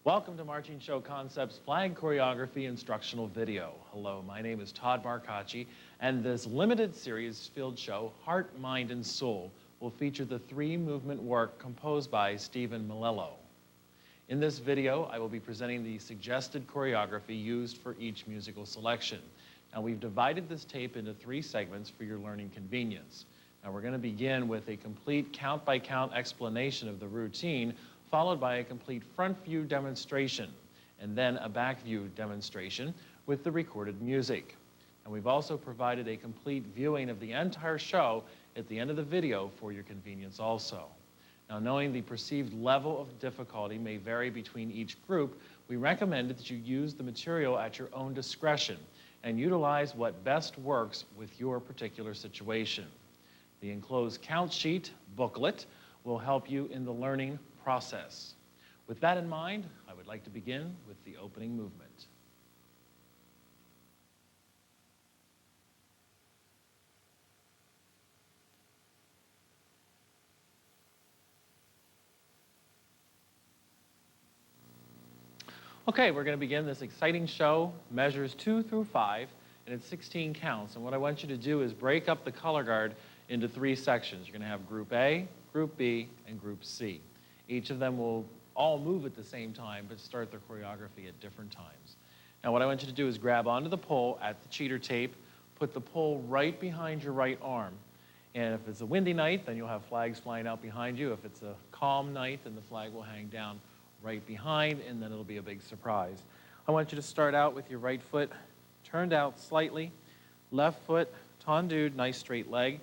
Welcome to Marching Show Concepts Flag Choreography Instructional Video. Hello, my name is Todd Marcacci, and this limited series field show, Heart, Mind, and Soul, will feature the three-movement work composed by Stephen Malello. In this video, I will be presenting the suggested choreography used for each musical selection. Now, we've divided this tape into three segments for your learning convenience. Now, we're going to begin with a complete count-by-count explanation of the routine, followed by a complete front view demonstration, and then a back view demonstration with the recorded music. And we've also provided a complete viewing of the entire show at the end of the video for your convenience also. Now, knowing the perceived level of difficulty may vary between each group, we recommend that you use the material at your own discretion and utilize what best works with your particular situation. The enclosed count sheet booklet will help you in the learning process. With that in mind, I would like to begin with the opening movement. Okay, we're going to begin this exciting show, measures 2 through 5, and it's 16 counts. And what I want you to do is break up the color guard into three sections. You're going to have Group A, Group B, and Group C. Each of them will all move at the same time, but start their choreography at different times. Now, what I want you to do is grab onto the pole at the cheater tape, put the pole right behind your right arm. And if it's a windy night, then you'll have flags flying out behind you. If it's a calm night, then the flag will hang down right behind, and then it'll be a big surprise. I want you to start out with your right foot turned out slightly, left foot tondued, nice straight leg.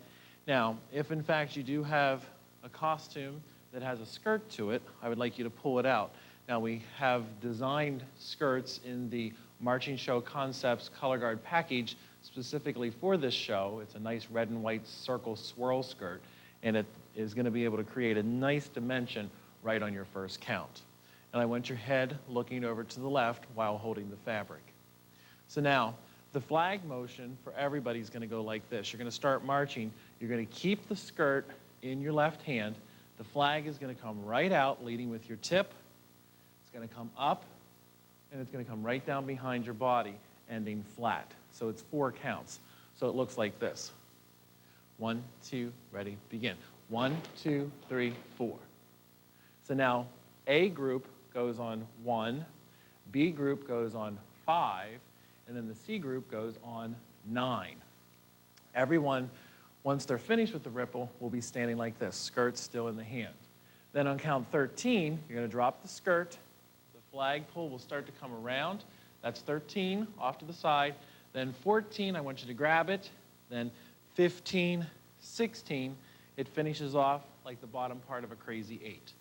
Now, if in fact you do have a costume that has a skirt to it, I would like you to pull it out. Now, we have designed skirts in the Marching Show Concepts Color Guard package specifically for this show. It's a nice red and white circle swirl skirt, and it is going to be able to create a nice dimension right on your first count. And I want your head looking over to the left while holding the fabric. So now, the flag motion for everybody is going to go like this. You're going to start marching. You're going to keep the skirt in your left hand. The flag is going to come right out, leading with your tip. It's going to come up, and it's going to come right down behind your body, ending flat. So it's 4 counts. So it looks like this. 1, 2, ready, begin. 1, 2, 3, 4. So now A group goes on 1, B group goes on 5, and then the C group goes on 9. Everyone, once they're finished with the ripple, will be standing like this, skirt still in the hand. Then on count 13, you're going to drop the skirt. The flagpole will start to come around. That's 13, off to the side. Then 14, I want you to grab it. Then 15, 16, it finishes off like the bottom part of a crazy 8.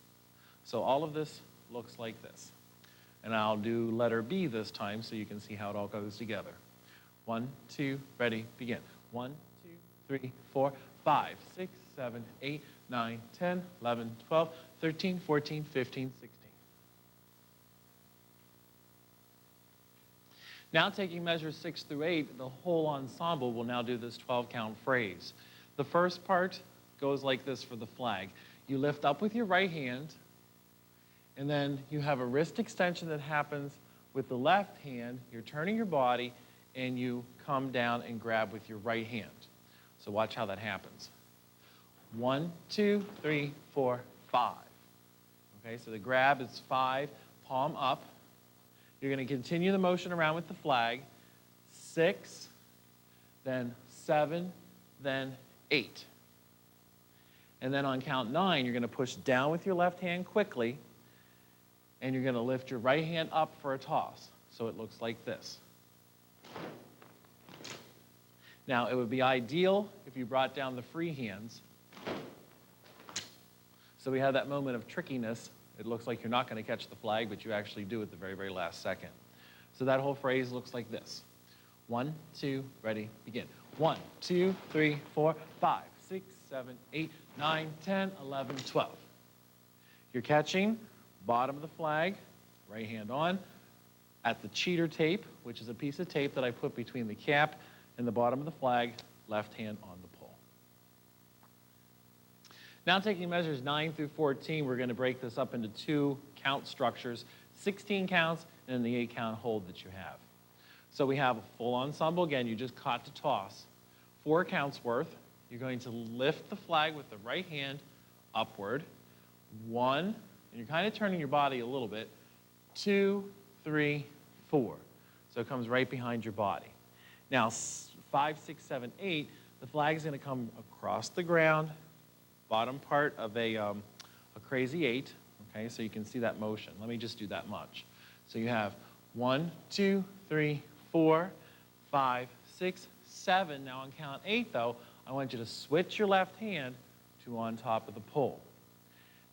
So all of this looks like this. And I'll do letter B this time so you can see how it all goes together. 1, 2, ready, begin. 1, 2, 3, 4, 5, 6, 7, 8, 9, 10, 11, 12, 13, 14, 15, 16. Now taking measures 6 through 8, the whole ensemble will now do this 12-count phrase. The first part goes like this for the flag. You lift up with your right hand, and then you have a wrist extension that happens with the left hand. You're turning your body, and you come down and grab with your right hand. So watch how that happens. 1, 2, 3, 4, 5. Okay, so the grab is 5, palm up. You're going to continue the motion around with the flag. 6, then 7, then 8. And then on count 9, you're going to push down with your left hand quickly, and you're going to lift your right hand up for a toss. So it looks like this. Now, it would be ideal if you brought down the free hands. So we have that moment of trickiness. It looks like you're not going to catch the flag, but you actually do at the very, very last second. So that whole phrase looks like this. 1, 2, ready, begin. 1, 2, 3, 4, 5, 6, 7, 8, 9, 10, 11, 12. You're catching bottom of the flag, right hand on, at the cheater tape, which is a piece of tape that I put between the cap and the bottom of the flag, left hand on the pole. Now taking measures 9 through 14, we're going to break this up into 2 count structures, 16 counts, and then the 8 count hold that you have. So we have a full ensemble. Again, you just caught to toss. 4 counts worth. You're going to lift the flag with the right hand upward. 1, and you're kind of turning your body a little bit. 2, 3, 4. So it comes right behind your body. Now, 5, 6, 7, 8, the flag is going to come across the ground, bottom part of a crazy 8. Okay, so you can see that motion. Let me just do that much. So you have 1, 2, 3, 4, 5, 6, 7. Now on count 8, though, I want you to switch your left hand to on top of the pole.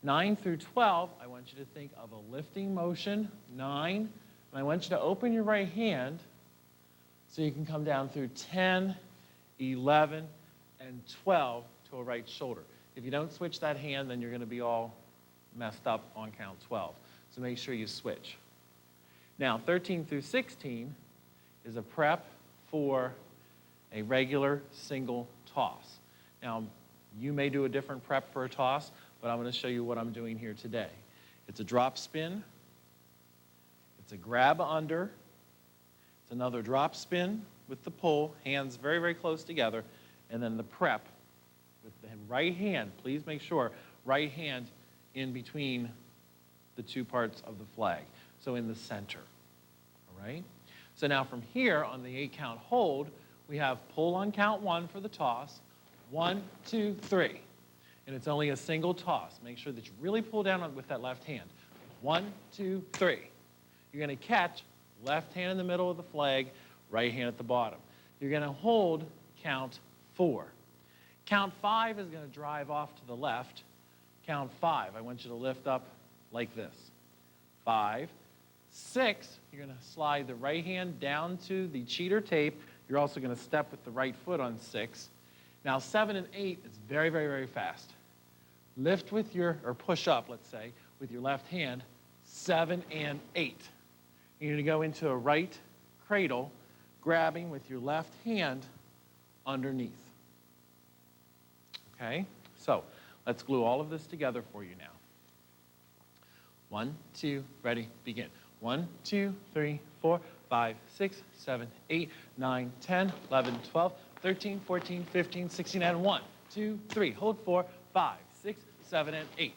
9 through 12, I want you to think of a lifting motion, 9, and I want you to open your right hand so you can come down through 10, 11, and 12 to a right shoulder. If you don't switch that hand, then you're going to be all messed up on count 12. So make sure you switch. Now, 13 through 16 is a prep for a regular single toss. Now, you may do a different prep for a toss, but I'm going to show you what I'm doing here today. It's a drop spin. It's a grab under. It's another drop spin with the pull, hands very, very close together, and then the prep with the right hand. Please make sure right hand in between the 2 parts of the flag, so in the center, all right? So now from here on the 8 count hold, we have pull on count 1 for the toss, 1, 2, 3, and it's only a single toss. Make sure that you really pull down with that left hand. 1, 2, 3. You're going to catch left hand in the middle of the flag, right hand at the bottom. You're going to hold count 4. Count 5 is going to drive off to the left. Count 5, I want you to lift up like this. 5, 6, you're going to slide the right hand down to the cheater tape. You're also going to step with the right foot on 6. Now 7 and 8 is very, very, very fast. Lift with your, or push up, let's say, with your left hand, 7 and 8. You're going to go into a right cradle, grabbing with your left hand underneath. Okay, so let's glue all of this together for you now. 1, 2, ready, begin. 1, 2, 3, 4, 5, 6, 7, 8, 9, 10, 11, 12, 13, 14, 15, 16, and 1, 2, 3. Hold 4, 5, 6, 7, and 8.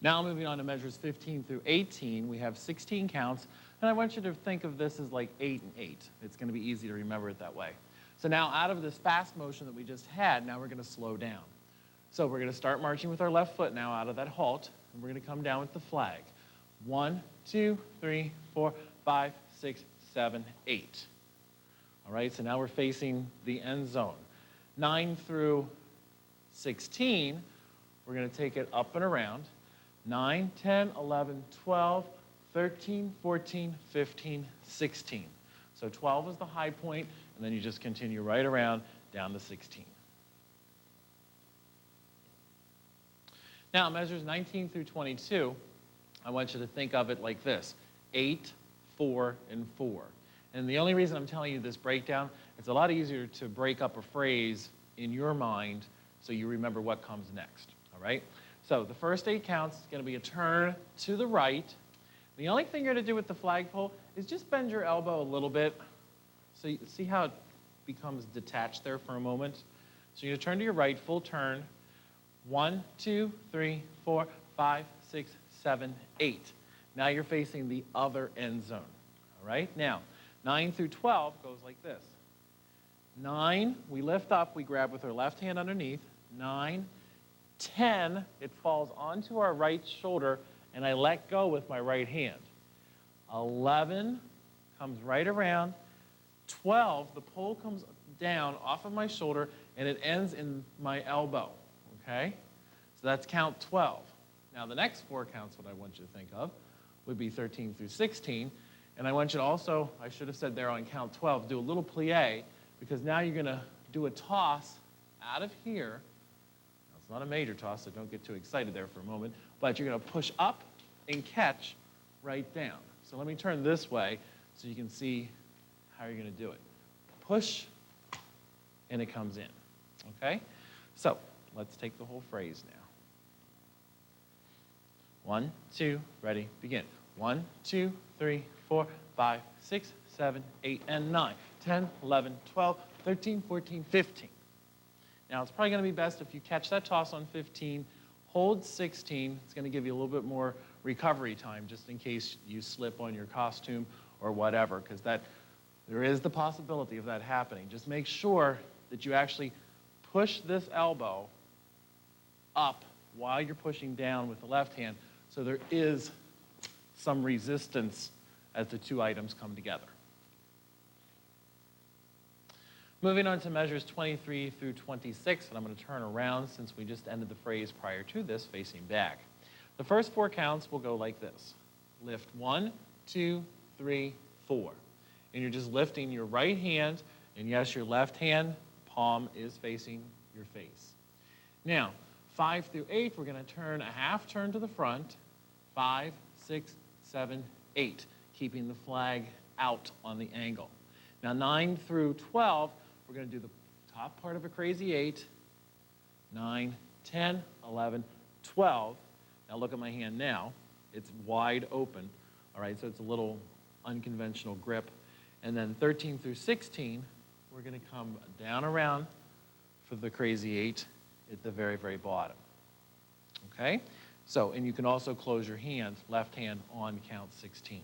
Now moving on to measures 15 through 18, we have 16 counts, and I want you to think of this as like 8 and 8. It's going to be easy to remember it that way. So now out of this fast motion that we just had, now we're going to slow down. So we're going to start marching with our left foot now out of that halt, and we're going to come down with the flag. 1, 2, 3, 4, 5, 6, 7, 8. All right, so now we're facing the end zone. 9 through 16, we're going to take it up and around. 9, 10, 11, 12, 13, 14, 15, 16. So 12 is the high point, and then you just continue right around down to 16. Now, measures 19 through 22, I want you to think of it like this: 8, 4, and 4. And the only reason I'm telling you this breakdown, it's a lot easier to break up a phrase in your mind so you remember what comes next, all right? So the first 8 counts is going to be a turn to the right. The only thing you're going to do with the flagpole is just bend your elbow a little bit. So you see how it becomes detached there for a moment? So you're going to turn to your right, full turn. 1, 2, 3, 4, 5, 6, 7, 8. Now you're facing the other end zone. All right? Now, 9 through 12 goes like this. 9, we lift up, we grab with our left hand underneath. 9, 10, it falls onto our right shoulder, and I let go with my right hand. 11 comes right around. 12, the pole comes down off of my shoulder, and it ends in my elbow, okay? So that's count 12. Now, the next 4 counts, what I want you to think of, would be 13 through 16, and I want you to also, I should have said there on count 12, do a little plie, because now you're going to do a toss out of here. It's not a major toss, so don't get too excited there for a moment. But you're going to push up and catch right down. So let me turn this way so you can see how you're going to do it. Push, and it comes in. Okay? So let's take the whole phrase now. 1, 2, ready, begin. 1, 2, 3, 4, 5, 6, 7, 8, and 9, 10, 11, 12, 13, 14, 15. Now, it's probably going to be best if you catch that toss on 15, hold 16. It's going to give you a little bit more recovery time just in case you slip on your costume or whatever, because there is the possibility of that happening. Just make sure that you actually push this elbow up while you're pushing down with the left hand, so there is some resistance as the two items come together. Moving on to measures 23 through 26, and I'm going to turn around since we just ended the phrase prior to this facing back. The first 4 counts will go like this. Lift 1, 2, 3, 4. And you're just lifting your right hand, and yes, your left hand palm is facing your face. Now, 5 through 8, we're going to turn a half turn to the front. 5, 6, 7, 8, keeping the flag out on the angle. Now, 9 through 12, we're going to do the top part of a crazy 8, 9, 10, 11, 12. Now, look at my hand now. It's wide open, all right, so it's a little unconventional grip. And then 13 through 16, we're going to come down around for the crazy 8 at the very, very bottom. Okay? So, and you can also close your hand, left hand on count 16.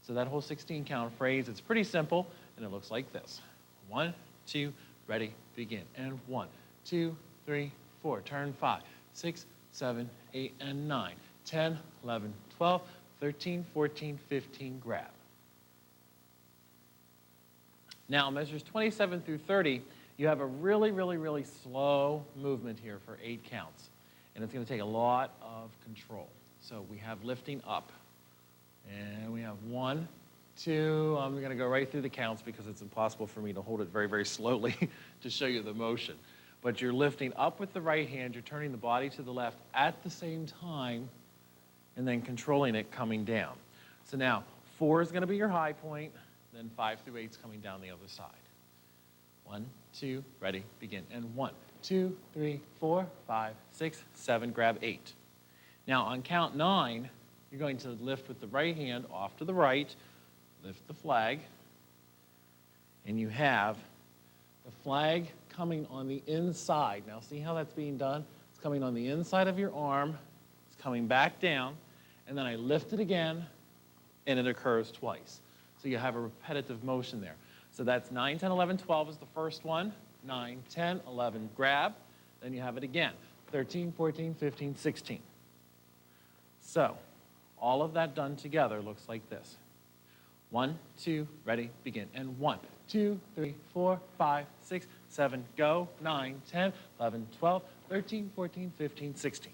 So that whole 16 count phrase, it's pretty simple, and it looks like this. 1, 2, ready, begin. And 1, 2, 3, 4. Turn 5, 6, 7, 8, and 9. 10, 11, 12, 13, 14, 15, grab. Now, measures 27 through 30, you have a really, really, really slow movement here for 8 counts. And it's going to take a lot of control. So we have lifting up. And we have 1, 2. I'm going to go right through the counts because it's impossible for me to hold it very, very slowly to show you the motion. But you're lifting up with the right hand. You're turning the body to the left at the same time and then controlling it coming down. So now 4 is going to be your high point. Then 5 through 8 is coming down the other side. 1, 2, ready, begin. And 1, 2, 3, 4, 5, 6, 7, grab 8. Now on count 9, you're going to lift with the right hand off to the right, lift the flag, and you have the flag coming on the inside. Now see how that's being done? It's coming on the inside of your arm, it's coming back down, and then I lift it again, and it occurs twice. So you have a repetitive motion there. So that's 9, 10, 11, 12 is the first one. 9, 10, 11, grab. Then you have it again. 13, 14, 15, 16. So all of that done together looks like this. 1, 2, ready, begin. And 1, 2, 3, 4, 5, 6, 7, go. 9, 10, 11, 12, 13, 14, 15, 16.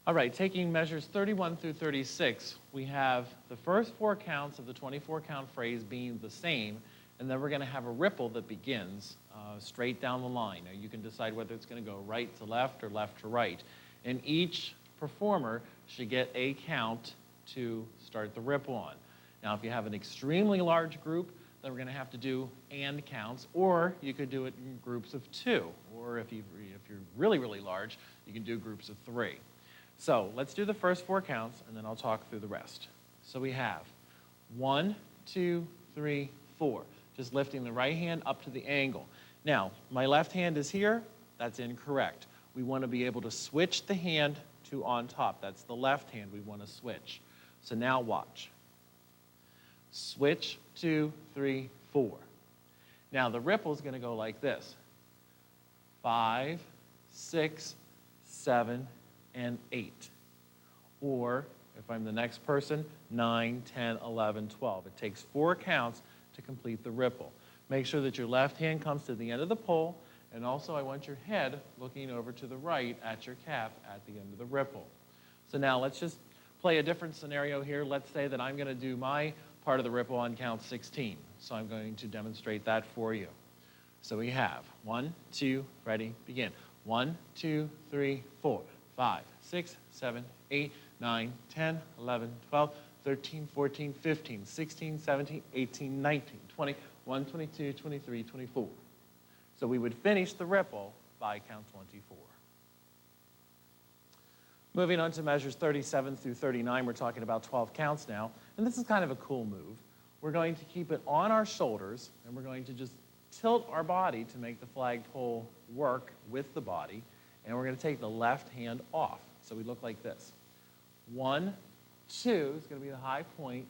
All right, taking measures 31 through 36, we have the first 4 counts of the 24 count phrase being the same, and then we're going to have a ripple that begins straight down the line. Now you can decide whether it's going to go right to left or left to right. And each performer should get a count to start the ripple on. Now if you have an extremely large group, then we're going to have to do and counts, or you could do it in groups of 2. Or if you're really, really large, you can do groups of 3. So let's do the first 4 counts, and then I'll talk through the rest. So we have 1, 2, 3, 4. Just lifting the right hand up to the angle. Now, my left hand is here. That's incorrect. We want to be able to switch the hand to on top. That's the left hand we want to switch. So now watch. Switch, 2, 3, 4. Now the ripple is going to go like this. 5, 6, 7, and 8. Or, if I'm the next person, 9, 10, 11, 12. It takes 4 counts to complete the ripple. Make sure that your left hand comes to the end of the pole, and also I want your head looking over to the right at your cap at the end of the ripple. So now let's just play a different scenario here. Let's say that I'm going to do my part of the ripple on count 16. So I'm going to demonstrate that for you. So we have 1, 2, ready, begin. 1, 2, 3, 4. 5, 6, 7, 8, 9, 10, 11, 12, 13, 14, 15, 16, 17, 18, 19, 20, 21, 22, 23, 24. So we would finish the ripple by count 24. Moving on to measures 37 through 39, we're talking about 12 counts now. And this is kind of a cool move. We're going to keep it on our shoulders, and we're going to just tilt our body to make the flagpole work with the body. And we're going to take the left hand off. So we look like this. 1, 2 is going to be the high point.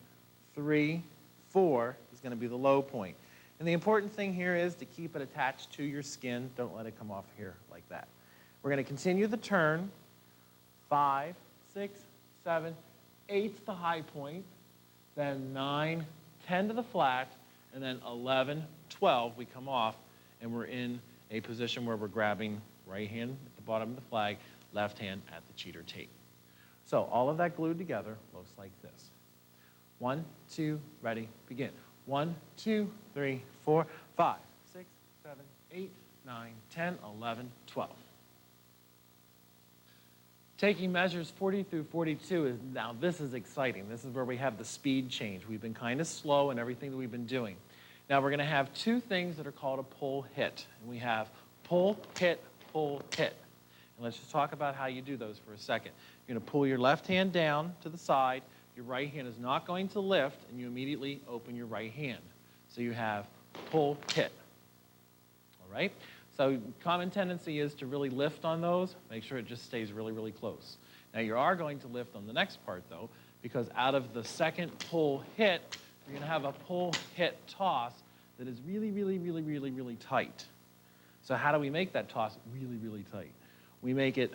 3, 4 is going to be the low point. And the important thing here is to keep it attached to your skin. Don't let it come off here like that. We're going to continue the turn. 5, 6, 7, 8's the high point. Then 9, 10 to the flat. And then 11, 12, we come off. And we're in a position where we're grabbing right hand at the bottom of the flag, left hand at the cheater tape. So all of that glued together looks like this. 1, 2, ready, begin. 1, 2, 3, 4, 5, 6, 7, 8, 9, 10, 11, 12. Taking measures 40 through 42 is, now this is exciting. This is where we have the speed change. We've been kind of slow in everything that we've been doing. Now we're going to have two things that are called a pull hit. And we have pull, hit, pull, hit. And let's just talk about how you do those for a second. You're going to pull your left hand down to the side. Your right hand is not going to lift, and you immediately open your right hand. So you have pull, hit. All right? So common tendency is to really lift on those. Make sure it just stays really, really close. Now you are going to lift on the next part, though, because out of the second pull hit, you're going to have a pull hit toss that is really, really, really, really, really tight. So how do we make that toss really, really tight? We make it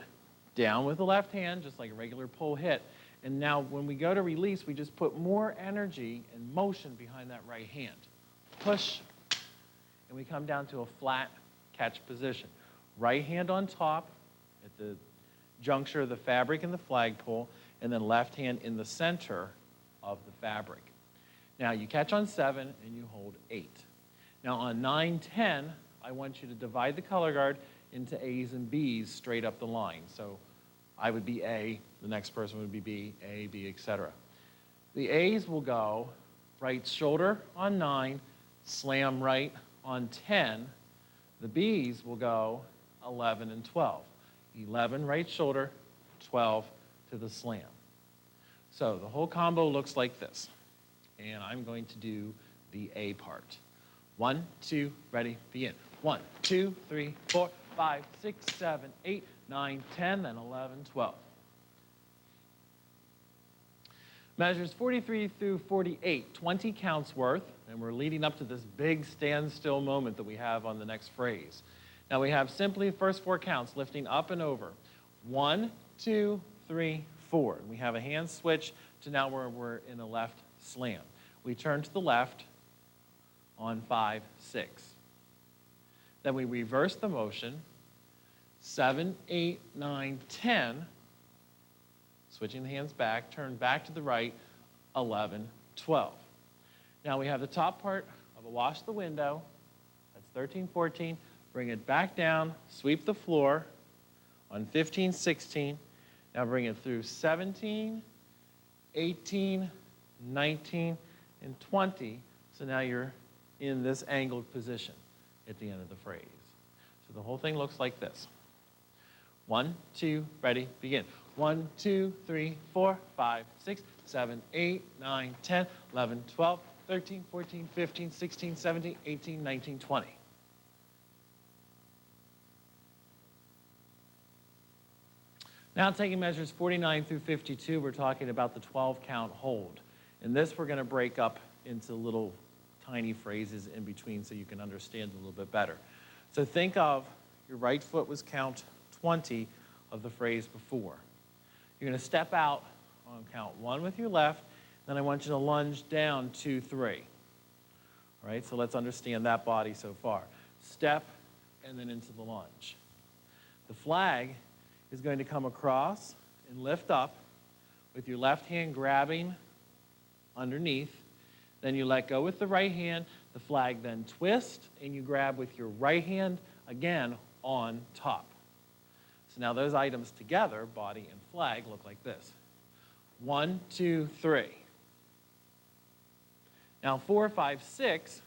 down with the left hand, just like a regular pull hit. And now when we go to release, we just put more energy and motion behind that right hand. Push, and we come down to a flat catch position. Right hand on top at the juncture of the fabric and the flagpole, and then left hand in the center of the fabric. Now you catch on 7 and you hold 8. Now on 9, 10, I want you to divide the color guard into A's and B's straight up the line. So I would be A, the next person would be B, A, B, etc. The A's will go right shoulder on 9, slam right on 10. The B's will go 11 and 12. 11 right shoulder, 12 to the slam. So the whole combo looks like this. And I'm going to do the A part. 1, 2, ready, begin. 1, 2, 3, 4, 5, 6, 7, 8, 9, 10, and 11, 12. Measures 43 through 48, 20 counts worth, and we're leading up to this big standstill moment that we have on the next phrase. Now we have simply the first 4 counts, lifting up and over. 1, 2, 3, 4. And we have a hand switch to now where we're in a left slam. We turn to the left on 5, 6. Then we reverse the motion. 7, 8, 9, 10. Switching the hands back, turn back to the right, 11, 12. Now we have the top part of a wash the window. That's 13, 14. Bring it back down, sweep the floor on 15, 16. Now bring it through 17, 18, 19, and 20. So now you're in this angled position at the end of the phrase. So the whole thing looks like this. 1, 2, ready, begin. 1, 2, 3, 4, 5, 6, 7, 8, 9, 10, 11, 12, 13, 14, 15, 16, 17, 18, 19, 20. Now taking measures 49 through 52, we're talking about the 12 count hold. In this, we're going to break up into little tiny phrases in between so you can understand a little bit better. So think of your right foot was count 20 of the phrase before. You're going to step out on count 1 with your left, then I want you to lunge down 2, 3. All right, so let's understand that body so far. Step and then into the lunge. The flag is going to come across and lift up with your left hand grabbing underneath. Then you let go with the right hand. The flag then twists, and you grab with your right hand again on top. So now those items together, body and flag, look like this. 1, 2, 3. Now 4, 5, 6,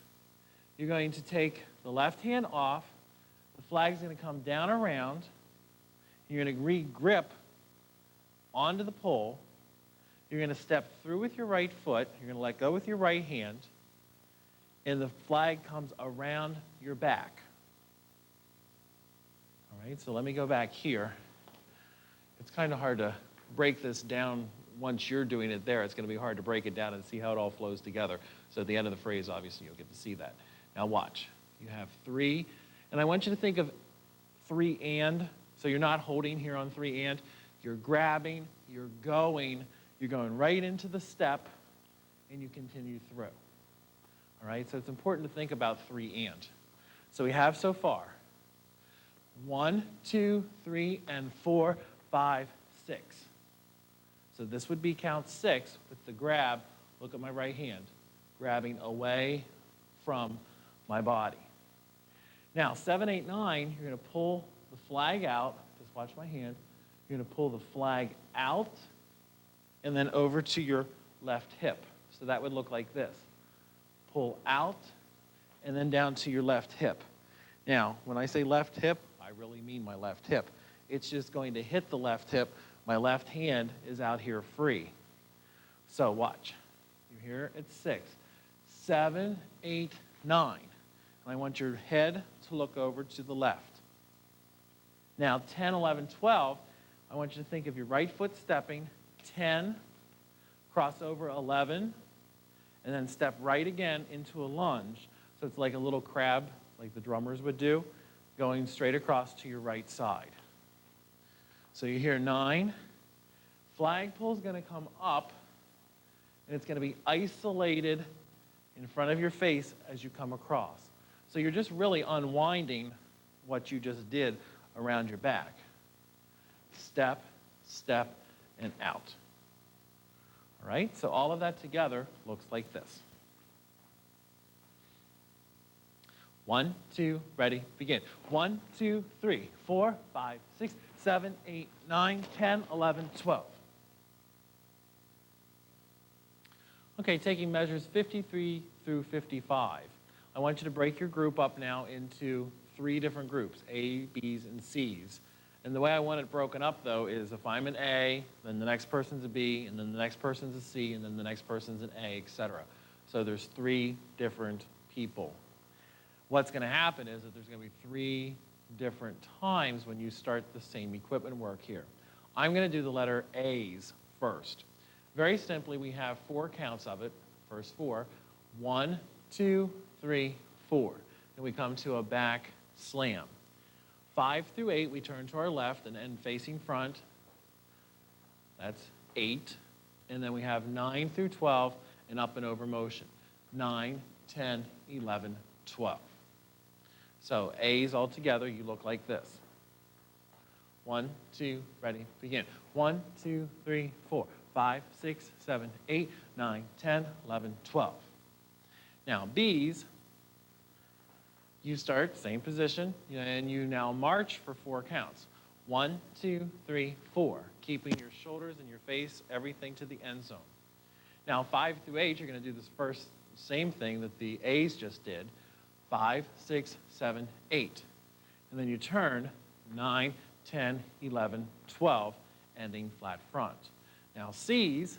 you're going to take the left hand off, The flag's going to come down around. You're going to re-grip onto the pole. You're going to step through with your right foot. You're going to let go with your right hand. And the flag comes around your back. All right, so let me go back here. It's kind of hard to break this down once you're doing it there. It's going to be hard to break it down and see how it all flows together. So at the end of the phrase, obviously, you'll get to see that. Now watch. You have 3, and I want you to think of 3 and. So you're not holding here on 3 and. You're grabbing, you're going right into the step, and you continue through. All right, so it's important to think about 3 and. So we have so far 1, 2, 3, and 4, 5, 6. So this would be count 6 with the grab. Look at my right hand, grabbing away from my body. Now, 7, 8, 9, you're going to pull the flag out. Just watch my hand. You're going to pull the flag out and then over to your left hip. So that would look like this. Pull out and then down to your left hip. Now, when I say left hip, I really mean my left hip. It's just going to hit the left hip. My left hand is out here free. So watch. You're here at 6, 7, 8, 9. And I want your head to look over to the left. Now, 10, 11, 12, I want you to think of your right foot stepping, 10, cross over 11, and then step right again into a lunge. So it's like a little crab, like the drummers would do, going straight across to your right side. So you hear 9. Flagpole is going to come up, and it's going to be isolated in front of your face as you come across. So you're just really unwinding what you just did around your back. Step, step, and out. All right, so all of that together looks like this. 1, 2, ready, begin. 1, 2, 3, 4, 5, 6, 7, 8, 9, 10, 11, 12. Okay, taking measures 53 through 55. I want you to break your group up now into 3 different groups, A, B's, and C's. And the way I want it broken up, though, is if I'm an A, then the next person's a B, and then the next person's a C, and then the next person's an A, etc. So there's 3 different people. What's going to happen is that there's going to be 3 different times when you start the same equipment work here. I'm going to do the letter A's first. Very simply, we have 4 counts of it, first 4. 1, 2, 3, 4. Then we come to a back slam. 5 through 8, we turn to our left and end facing front. That's 8. And then we have 9 through 12, and up and over motion. 9, 10, 11, 12. So A's all together, you look like this. 1, 2, ready, begin. 1, 2, 3, 4, 5, 6, 7, 8, 9, 10, 11, 12. Now, B's, you start, same position, and you now march for 4 counts. 1, 2, 3, 4, keeping your shoulders and your face, everything to the end zone. Now, 5 through 8, you're going to do this first same thing that the A's just did. 5, 6, 7, 8. And then you turn 9, 10, 11, 12, ending flat front. Now, C's,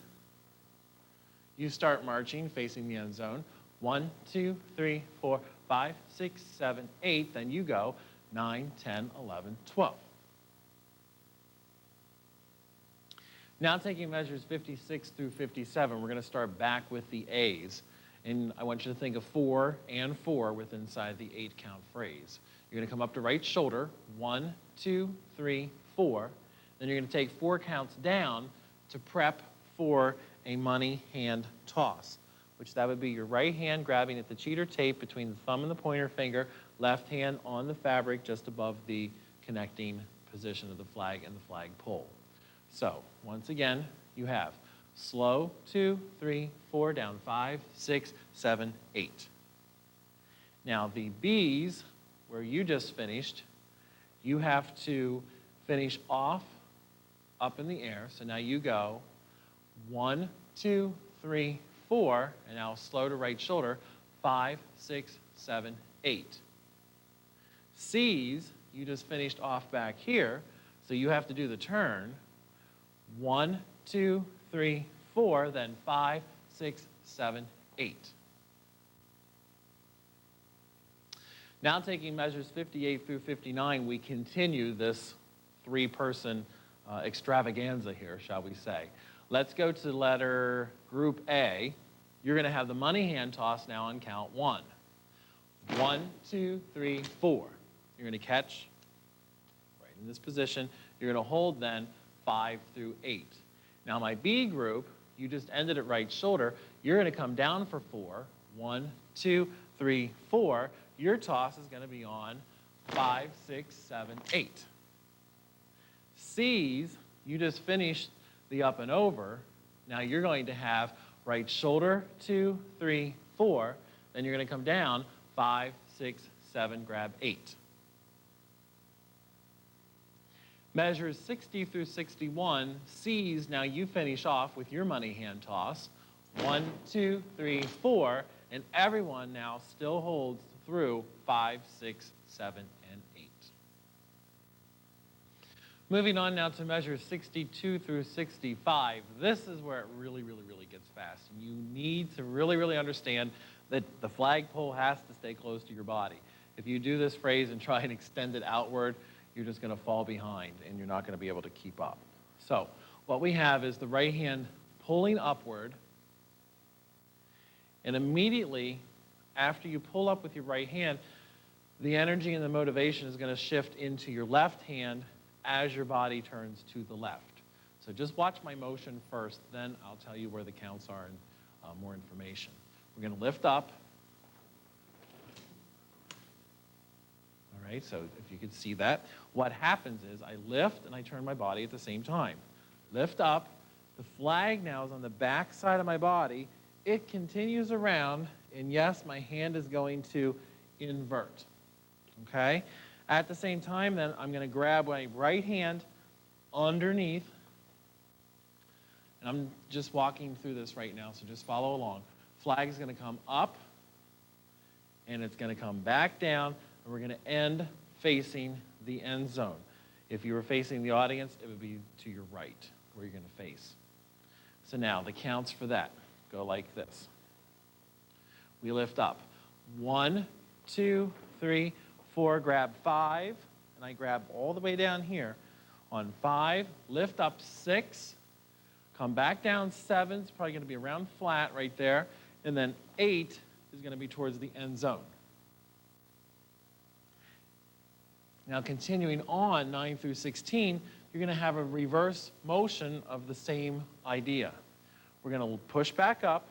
you start marching facing the end zone. 1, 2, 3, 4, 5, 6, 7, 8. Then you go 9, 10, 11, 12. Now taking measures 56 through 57, we're going to start back with the A's. And I want you to think of 4 and 4 within inside the 8-count phrase. You're going to come up to right shoulder, 1, 2, 3, 4. Then you're going to take 4 counts down to prep for a money hand toss, which that would be your right hand grabbing at the cheater tape between the thumb and the pointer finger, left hand on the fabric just above the connecting position of the flag and the flag pole. So once again, you have slow, 2, 3, 4, down 5, 6, 7, 8. Now the B's, where you just finished, you have to finish off up in the air. So now you go 1, 2, 3, 4, and now slow to right shoulder, 5, 6, 7, 8. C's, you just finished off back here, so you have to do the turn. 1, 2, 3, 4, then 5, 6, 7, 8. Now taking measures 58 through 59, we continue this three-person extravaganza here, shall we say. Let's go to letter group A. You're going to have the money hand toss now on count 1. 1, 2, 3, 4. You're going to catch right in this position. You're going to hold then 5 through 8. Now my B group, you just ended at right shoulder. You're going to come down for 4. 1, 2, 3, 4. Your toss is going to be on 5, 6, 7, 8. C's, you just finished the up and over. Now you're going to have right shoulder, 2, 3, 4. Then you're going to come down 5, 6, 7, grab 8. Measures 60 through 61, C's, now you finish off with your money hand toss. 1, 2, 3, 4, and everyone now still holds through 5, 6, 7, and 8. Moving on now to measures 62 through 65. This is where it really gets fast. And you need to really understand that the flagpole has to stay close to your body. If you do this phrase and try and extend it outward, you're just going to fall behind and you're not going to be able to keep up. So what we have is the right hand pulling upward, and immediately after you pull up with your right hand, the energy and the motivation is going to shift into your left hand as your body turns to the left. So just watch my motion first, then I'll tell you where the counts are and more information. We're going to lift up. All right, so if you can see that, what happens is I lift and I turn my body at the same time. Lift up. The flag now is on the back side of my body. It continues around, and yes, my hand is going to invert. Okay? At the same time, then, I'm going to grab my right hand underneath, and I'm just walking through this right now, so just follow along. Flag is going to come up, and it's going to come back down, and we're going to end facing the end zone. If you were facing the audience, it would be to your right, where you're going to face. So now, the counts for that go like this. We lift up. 1, 2, 3, 4, grab 5, and I grab all the way down here. On 5, lift up 6, come back down 7, it's probably going to be around flat right there, and then 8 is going to be towards the end zone. Now continuing on 9 through 16, you're going to have a reverse motion of the same idea. We're going to push back up,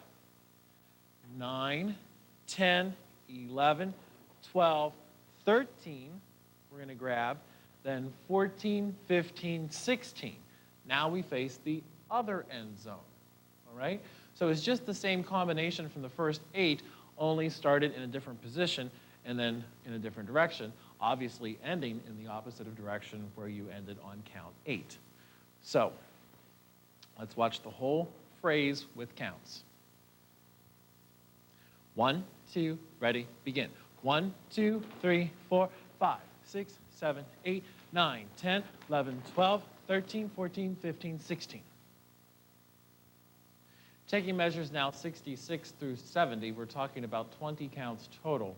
9, 10, 11, 12, 13, we're going to grab, then 14, 15, 16. Now we face the other end zone, all right? So it's just the same combination from the first 8, only started in a different position and then in a different direction, obviously ending in the opposite of direction where you ended on count 8. So let's watch the whole phrase with counts. 1, 2, ready, begin. 1, 2, 3, 4, 5, 6, 7, 8, 9, 10, 11, 12, 13, 14, 15, 16. Taking measures now 66 through 70, we're talking about 20 counts total.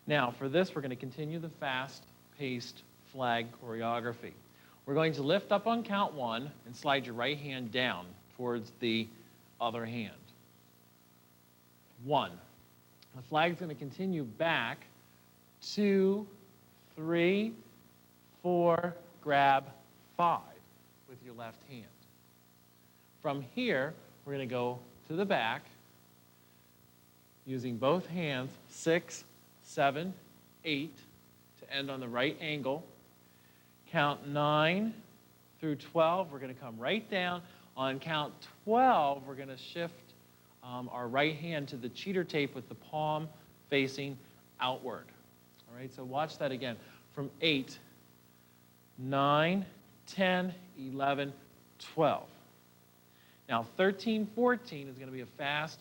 Now, for this, we're going to continue the fast-paced flag choreography. We're going to lift up on count 1 and slide your right hand down towards the other hand. 1. The flag's going to continue back. 2, 3, 4, grab 5 with your left hand. From here, we're going to go to the back using both hands, 6, 7, 8, to end on the right angle. Count 9 through 12, we're going to come right down. On count 12, we're going to shift our right hand to the cheater tape with the palm facing outward. All right, so watch that again. From 8, 9, 10, 11, 12. Now 13, 14 is going to be a fast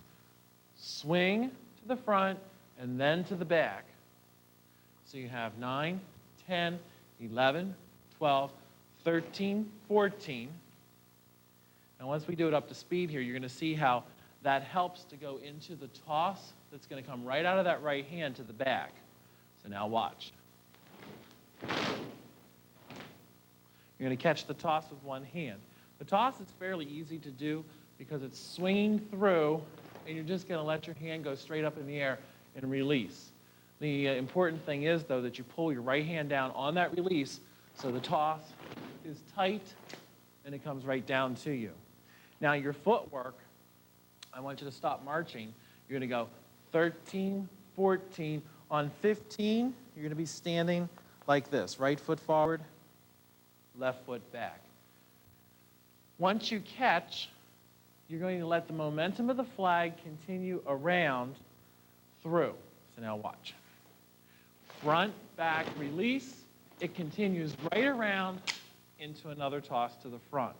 swing to the front and then to the back. So you have 9, 10, 11, 12, 13, 14. And once we do it up to speed here, you're going to see how that helps to go into the toss that's going to come right out of that right hand to the back. So now watch. You're going to catch the toss with one hand. The toss is fairly easy to do because it's swinging through, and you're just going to let your hand go straight up in the air and release. The important thing is, though, that you pull your right hand down on that release so the toss is tight and it comes right down to you. Now, your footwork, I want you to stop marching. You're going to go 13, 14. On 15, you're going to be standing like this. Right foot forward, left foot back. Once you catch, you're going to let the momentum of the flag continue around through. So now watch. Front, back, release. It continues right around into another toss to the front.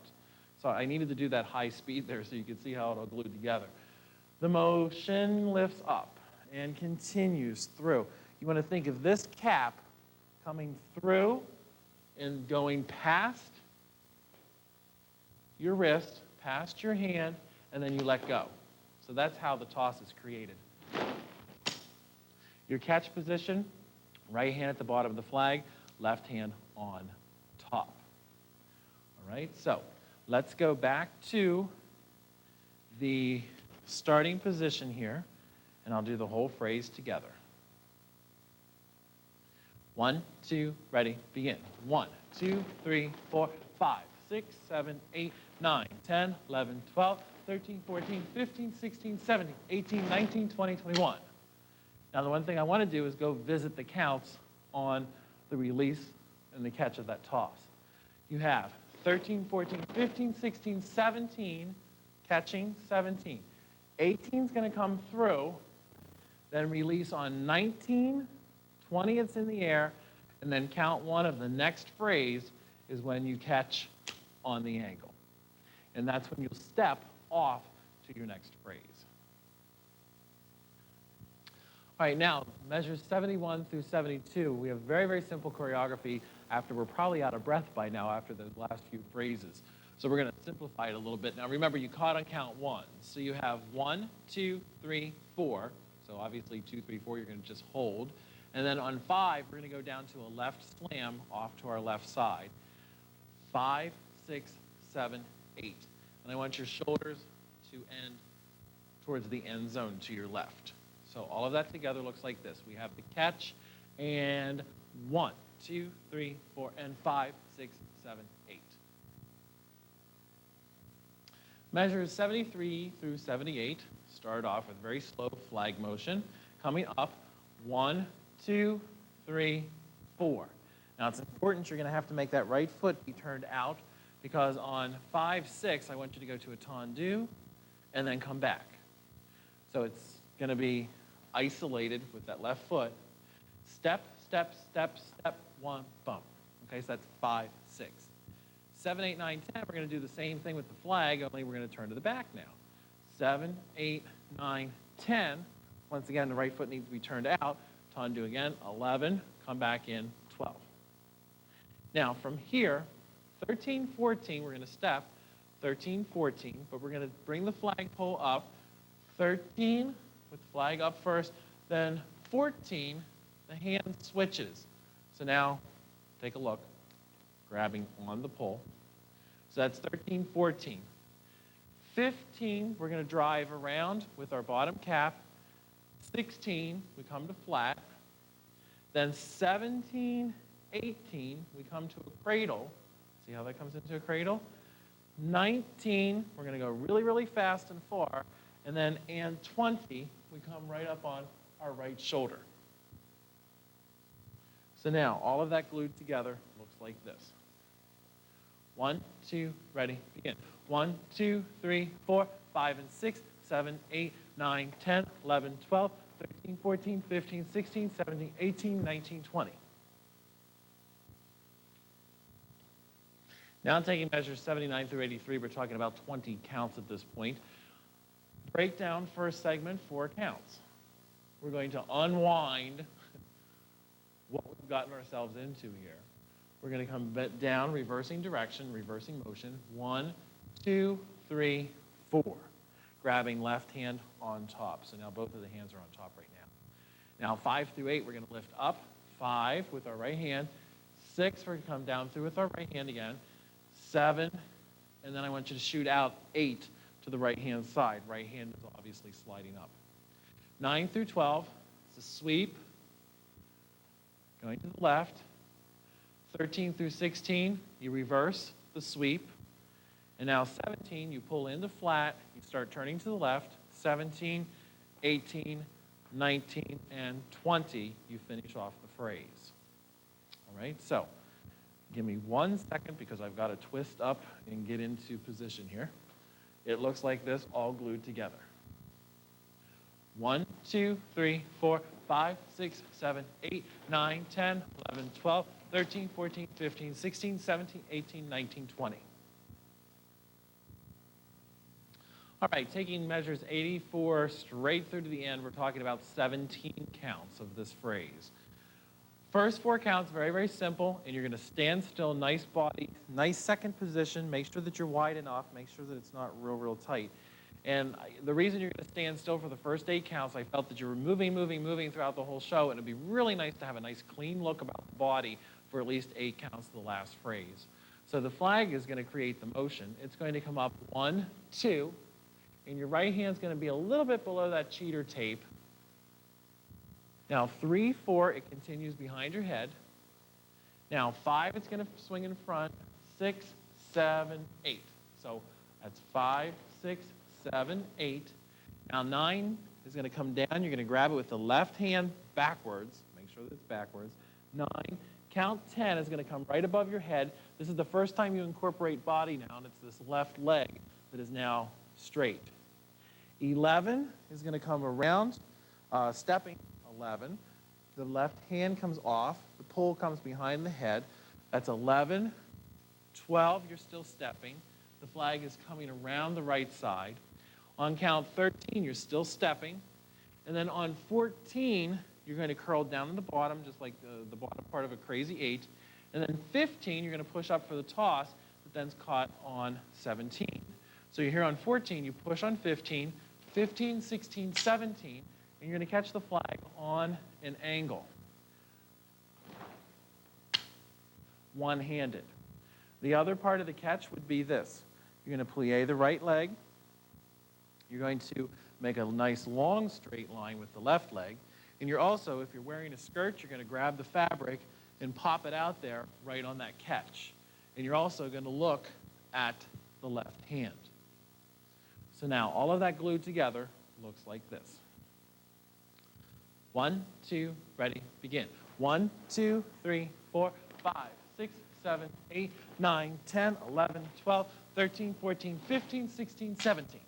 So I needed to do that high speed there so you can see how it'll glue together. The motion lifts up and continues through. You want to think of this cap coming through and going past your wrist, past your hand, and then you let go. So that's how the toss is created. Your catch position, right hand at the bottom of the flag, left hand on top. All right, so let's go back to the starting position here, and I'll do the whole phrase together. 1, 2, ready, begin. 1, 2, 3, 4, 5, 6, 7, 8, 9, 10, 11, 12, 13, 14, 15, 16, 17, 18, 19, 20, 21. Now, the one thing I want to do is go visit the counts on the release and the catch of that toss. You have 13, 14, 15, 16, 17, catching 17. 18 is going to come through, then release on 19, 20 it's in the air, and then count one of the next phrase is when you catch on the ankle. And that's when you'll step off to your next phrase. All right, now, measures 71 through 72. We have very, very simple choreography after we're probably out of breath by now after the last few phrases. So we're going to simplify it a little bit. Now, remember, you caught on count 1. So you have 1, 2, 3, 4. So obviously 2, 3, 4, you're going to just hold. And then on 5, we're going to go down to a left slam off to our left side. 5, 6, 7, 8. And I want your shoulders to end towards the end zone to your left. So all of that together looks like this. We have the catch, and 1, 2, 3, 4, and 5, 6, 7, 8. Measures 73 through 78 start off with very slow flag motion. Coming up, 1, 2, 3, 4. Now it's important you're going to have to make that right foot be turned out because on 5, 6, I want you to go to a tendu and then come back. So it's going to be isolated with that left foot. Step, step, step, step, 1, bump. Okay, so that's 5, 6. 7, 8, 9, 10, we're going to do the same thing with the flag, only we're going to turn to the back now. 7, 8, 9, 10. Once again, the right foot needs to be turned out. Tendu again, 11, come back in, 12. Now, from here, 13, 14, we're going to step, 13, 14, but we're going to bring the flagpole up, 13, with the flag up first, then 14, the hand switches. So now, take a look, grabbing on the pole. So that's 13, 14. 15, we're going to drive around with our bottom cap. 16, we come to flat. Then 17, 18, we come to a cradle. See how that comes into a cradle? 19, we're going to go really, really fast and far. And then, 20, we come right up on our right shoulder. So now, all of that glued together looks like this. 1, 2, ready, begin. 1, 2, 3, 4, 5, and 6, 7, 8, 9, 10, 11, 12, 13, 14, 15, 16, 17, 18, 19, 20. Now taking measures 79 through 83, we're talking about 20 counts at this point. Break down first segment, 4 counts. We're going to unwind what we've gotten ourselves into here. We're going to come down, reversing direction, reversing motion. 1, 2, 3, 4. Grabbing left hand on top. So now both of the hands are on top right now. Now 5 through 8, we're going to lift up. 5 with our right hand. 6, we're going to come down through with our right hand again. 7, and then I want you to shoot out 8 to the right-hand side. Right hand is obviously sliding up. 9 through 12, it's a sweep. Going to the left. 13 through 16, you reverse the sweep. And now 17, you pull into flat, you start turning to the left. 17, 18, 19, and 20, you finish off the phrase. All right, so give me 1 second because I've got to twist up and get into position here. It looks like this, all glued together. 1, 2, 3, 4, 5, 6, 7, 8, 9, 10, 11, 12, 13, 14, 15, 16, 17, 18, 19, 20. All right, taking measures 84 straight through to the end, we're talking about 17 counts of this phrase. First 4 counts, very, very simple, and you're going to stand still, nice body, nice second position, make sure that you're wide enough, make sure that it's not real, real tight. And the reason you're going to stand still for the first 8 counts, I felt that you were moving throughout the whole show, and it'd be really nice to have a nice clean look about the body for at least 8 counts of the last phrase. So the flag is going to create the motion. It's going to come up 1, 2, and your right hand's going to be a little bit below that cheater tape. Now 3, 4, it continues behind your head. Now 5, it's going to swing in front. 6, 7, 8. So that's 5, 6, 7, 8. Now 9 is going to come down. You're going to grab it with the left hand backwards. Make sure that it's backwards. 9. Count 10 is going to come right above your head. This is the first time you incorporate body now, and it's this left leg that is now straight. 11 is going to come around, stepping 11. The left hand comes off. The pull comes behind the head. That's 11. 12, you're still stepping. The flag is coming around the right side. On count 13, you're still stepping. And then on 14, you're going to curl down to the bottom, just like the bottom part of a crazy 8. And then 15, you're going to push up for the toss, but then's caught on 17. So you're here on 14, you push on 15, 15, 16, 17, and you're going to catch the flag on an angle. One-handed. The other part of the catch would be this. You're going to plie the right leg. You're going to make a nice long straight line with the left leg. And you're also, if you're wearing a skirt, you're going to grab the fabric and pop it out there right on that catch. And you're also going to look at the left hand. So now all of that glued together looks like this. 1, 2, ready, begin. 1, 2, 3, 4, 5, 6, 7, 8, 9, 10, 11, 12, 13, 14, 15, 16, 17.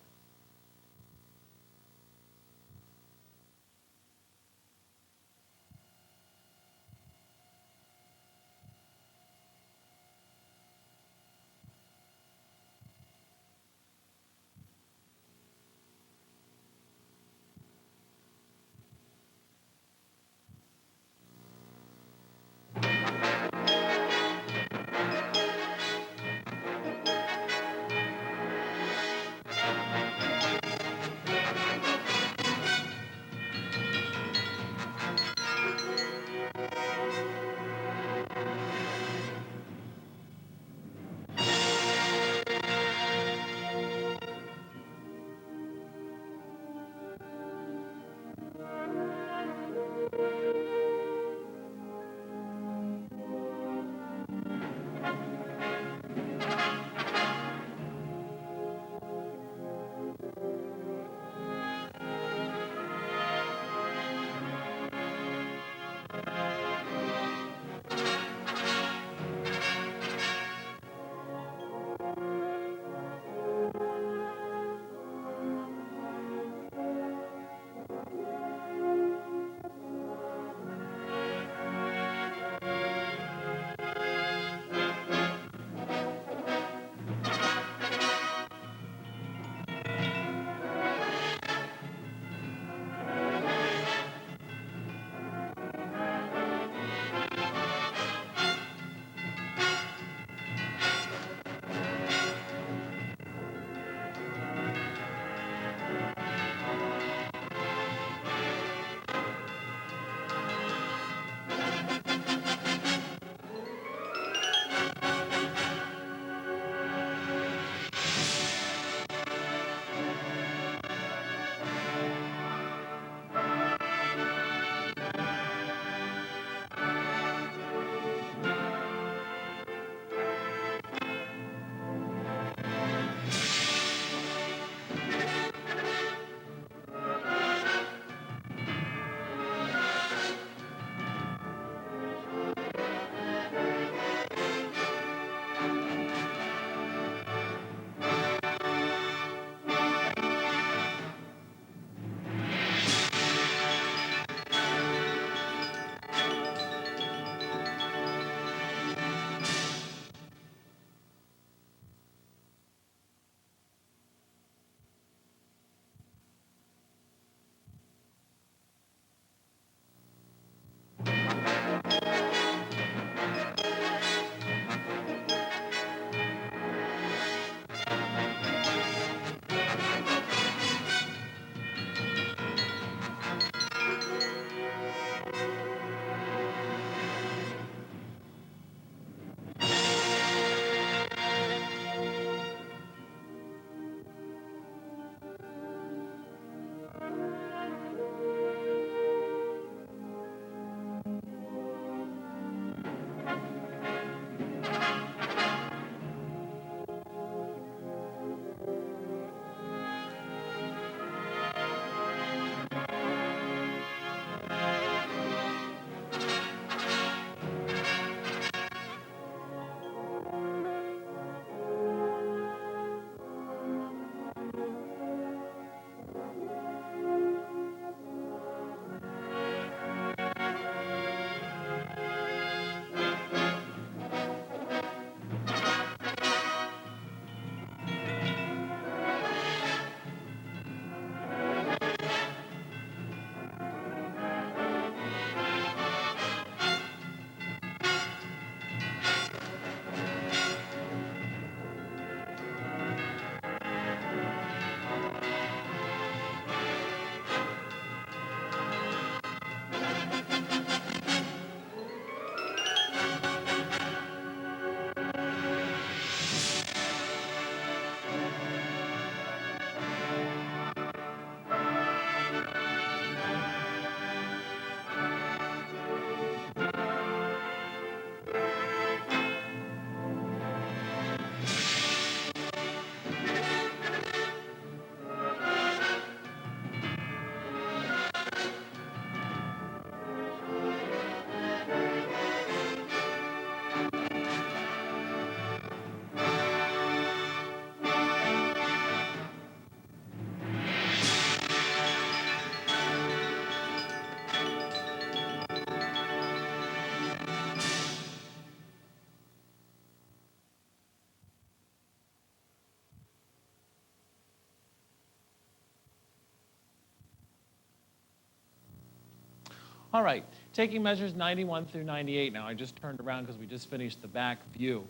All right, taking measures 91 through 98 now. I just turned around because we just finished the back view.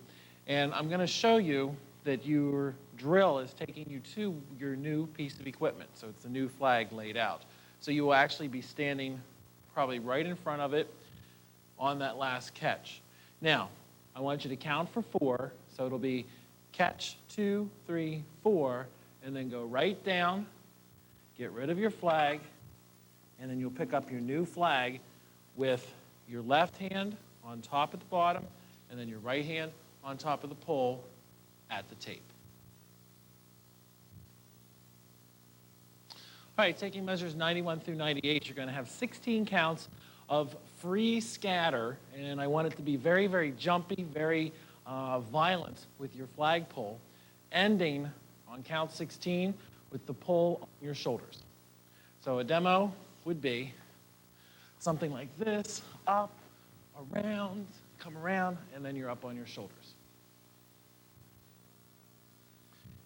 And I'm going to show you that your drill is taking you to your new piece of equipment. So it's a new flag laid out. So you will actually be standing probably right in front of it on that last catch. Now, I want you to count for 4. So it'll be catch 2, 3, 4, and then go right down, get rid of your flag, and then you'll pick up your new flag with your left hand on top at the bottom, and then your right hand on top of the pole at the tape. All right, taking measures 91 through 98, you're going to have 16 counts of free scatter, and I want it to be very, very jumpy, very violent with your flagpole, ending on count 16 with the pole on your shoulders. So a demo would be something like this, up, around, come around, and then you're up on your shoulders.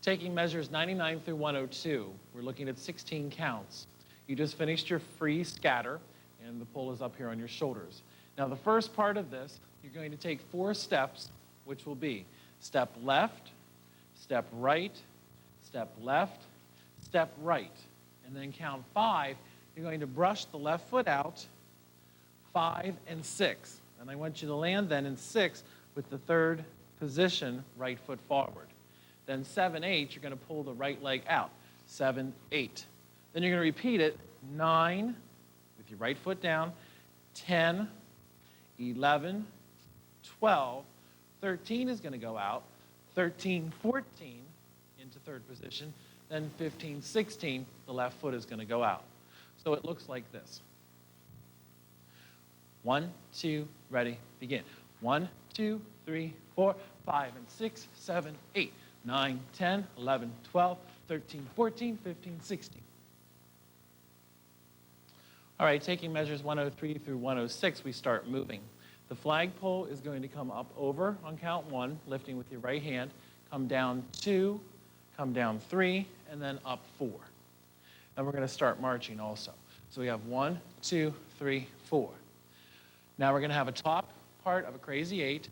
Taking measures 99 through 102, we're looking at 16 counts. You just finished your free scatter, and the pole is up here on your shoulders. Now the first part of this, you're going to take 4 steps, which will be step left, step right, step left, step right, and then count 5. You're going to brush the left foot out, 5 and 6. And I want you to land then in 6 with the 3rd position, right foot forward. Then 7, 8, you're going to pull the right leg out, 7, 8. Then you're going to repeat it, 9 with your right foot down, 10, 11, 12, 13 is going to go out, 13, 14 into 3rd position, then 15, 16, the left foot is going to go out. So it looks like this. 1, 2, ready, begin. 1, 2, 3, 4, 5, and 6, 7, 8, 9, 10, 11, 12, 13, 14, 15, 16. All right, taking measures 103 through 106, we start moving. The flagpole is going to come up over on count 1, lifting with your right hand, come down 2, come down 3, and then up 4. And we're going to start marching also. So we have 1, 2, 3, 4. Now we're going to have a top part of a crazy 8,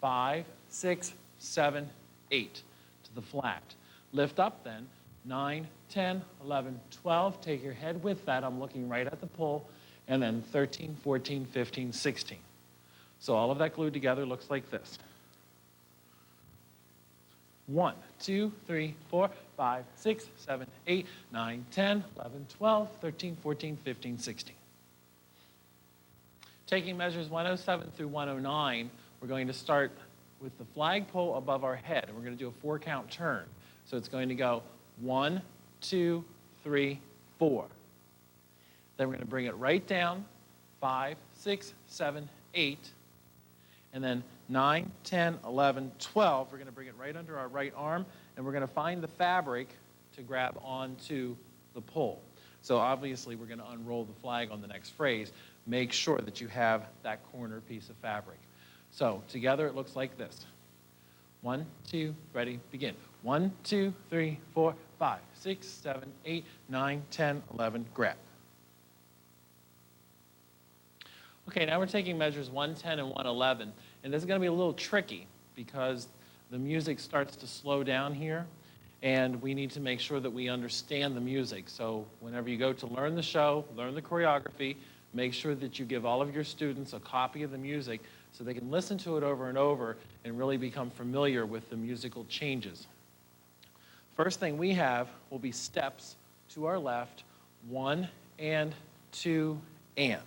5, 6, 7, 8 to the flat. Lift up then, 9, 10, 11, 12. Take your head with that. I'm looking right at the pole. And then 13, 14, 15, 16. So all of that glued together looks like this. 1, 2, 3, 4, 5, 6, 7, 8, 9, 10, 11, 12, 13, 14, 15, 16. Taking measures 107 through 109, we're going to start with the flagpole above our head, and we're going to do a 4-count turn. So it's going to go 1, 2, 3, 4. Then we're going to bring it right down, 5, 6, 7, 8. And then 9, 10, 11, 12, we're going to bring it right under our right arm, and we're going to find the fabric to grab onto the pole. So obviously, we're going to unroll the flag on the next phrase. Make sure that you have that corner piece of fabric. So together, it looks like this. 1, 2, ready, begin. 1, 2, 3, 4, 5, 6, 7, 8, 9, 10, 11, grab. Okay, now we're taking measures 110 and 111, and this is going to be a little tricky because the music starts to slow down here, and we need to make sure that we understand the music. So whenever you go to learn the show, learn the choreography, make sure that you give all of your students a copy of the music so they can listen to it over and over and really become familiar with the musical changes. First thing we have will be steps to our left, 1 and 2 and.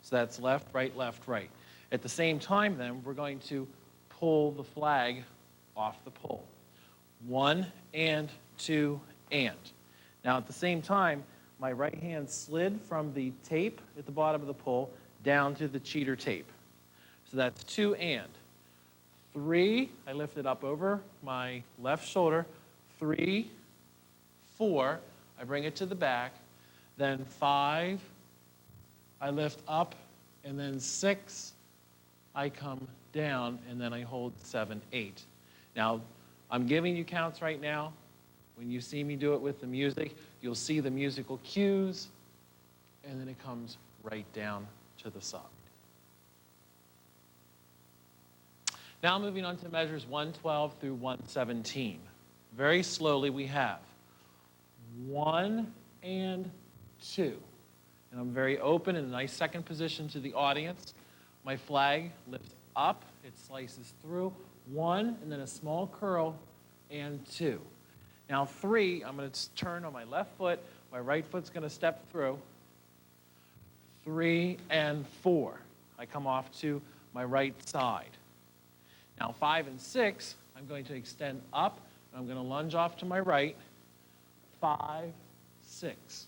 So that's left, right, left, right. At the same time then, we're going to pull the flag off the pole. 1 and 2 and. Now at the same time, my right hand slid from the tape at the bottom of the pole down to the cheater tape. So that's 2 and. 3, I lift it up over my left shoulder. 3, 4, I bring it to the back. Then 5, I lift up, and then 6, I come down, and then I hold 7, 8. Now, I'm giving you counts right now. When you see me do it with the music, you'll see the musical cues, and then it comes right down to the side. Now moving on to measures 112 through 117. Very slowly we have 1 and 2. And I'm very open in a nice second position to the audience. My flag lifts up, it slices through, 1, and then a small curl, and 2. Now 3, I'm going to turn on my left foot, my right foot's going to step through, 3 and 4. I come off to my right side. Now 5 and 6, I'm going to extend up, and I'm going to lunge off to my right, 5, 6.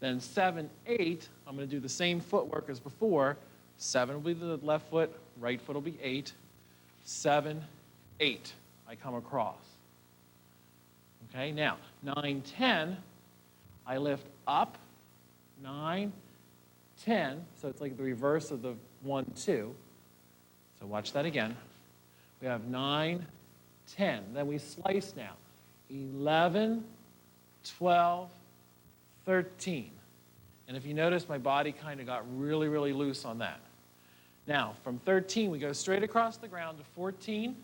Then 7, 8, I'm going to do the same footwork as before. 7 will be the left foot, right foot will be 8. 7, 8, I come across. Okay, now 9, 10, I lift up, 9, 10, so it's like the reverse of the 1, 2. So watch that again. We have 9, 10. Then we slice now. 11, 12, 13. And if you notice, my body kind of got really, really loose on that. Now, from 13, we go straight across the ground to 14.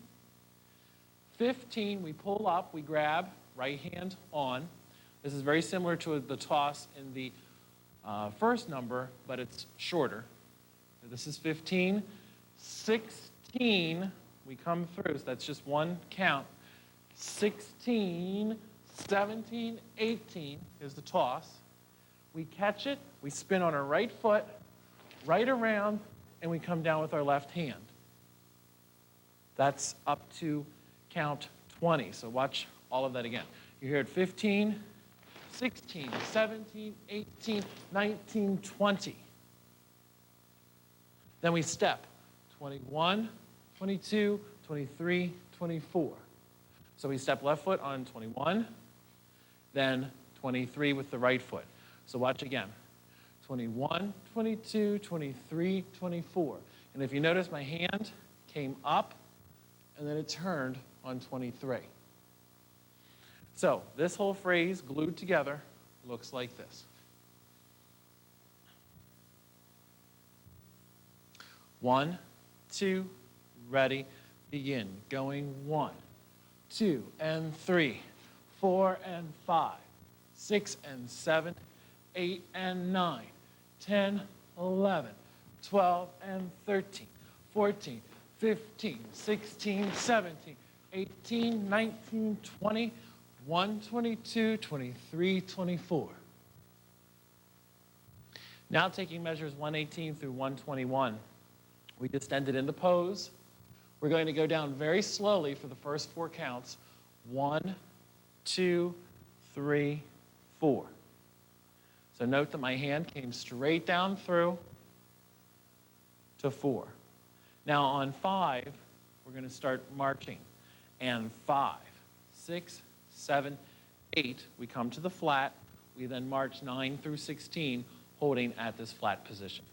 15, we pull up, we grab, right hand on. This is very similar to the toss in the first number, but it's shorter. So this is 15. 16, we come through, so that's just one count. 16, 17, 18 is the toss. We catch it, we spin on our right foot, right around, and we come down with our left hand. That's up to count 20. So watch all of that again. You're here at 15, 16, 17, 18, 19, 20. Then we step 21, 22, 23, 24. So we step left foot on 21, then 23 with the right foot. So watch again. 21, 22, 23, 24. And if you notice, my hand came up, and then it turned on 23. So this whole phrase glued together looks like this. 1, 2, ready, begin. Going 1, 2, and 3, 4, and 5, 6, and 7, 8, and 9, 10, 11, 12, and 13, 14, 15, 16, 17, 18, 19, 20, 1, 22, 23, 24. Now taking measures 118 through 121. We just ended in the pose. We're going to go down very slowly for the first 4 counts. 1, 2, 3, 4. So note that my hand came straight down through to 4. Now on 5, we're going to start marching. And 5, 6, 7, 8, we come to the flat. We then march 9 through 16, holding at this flat position.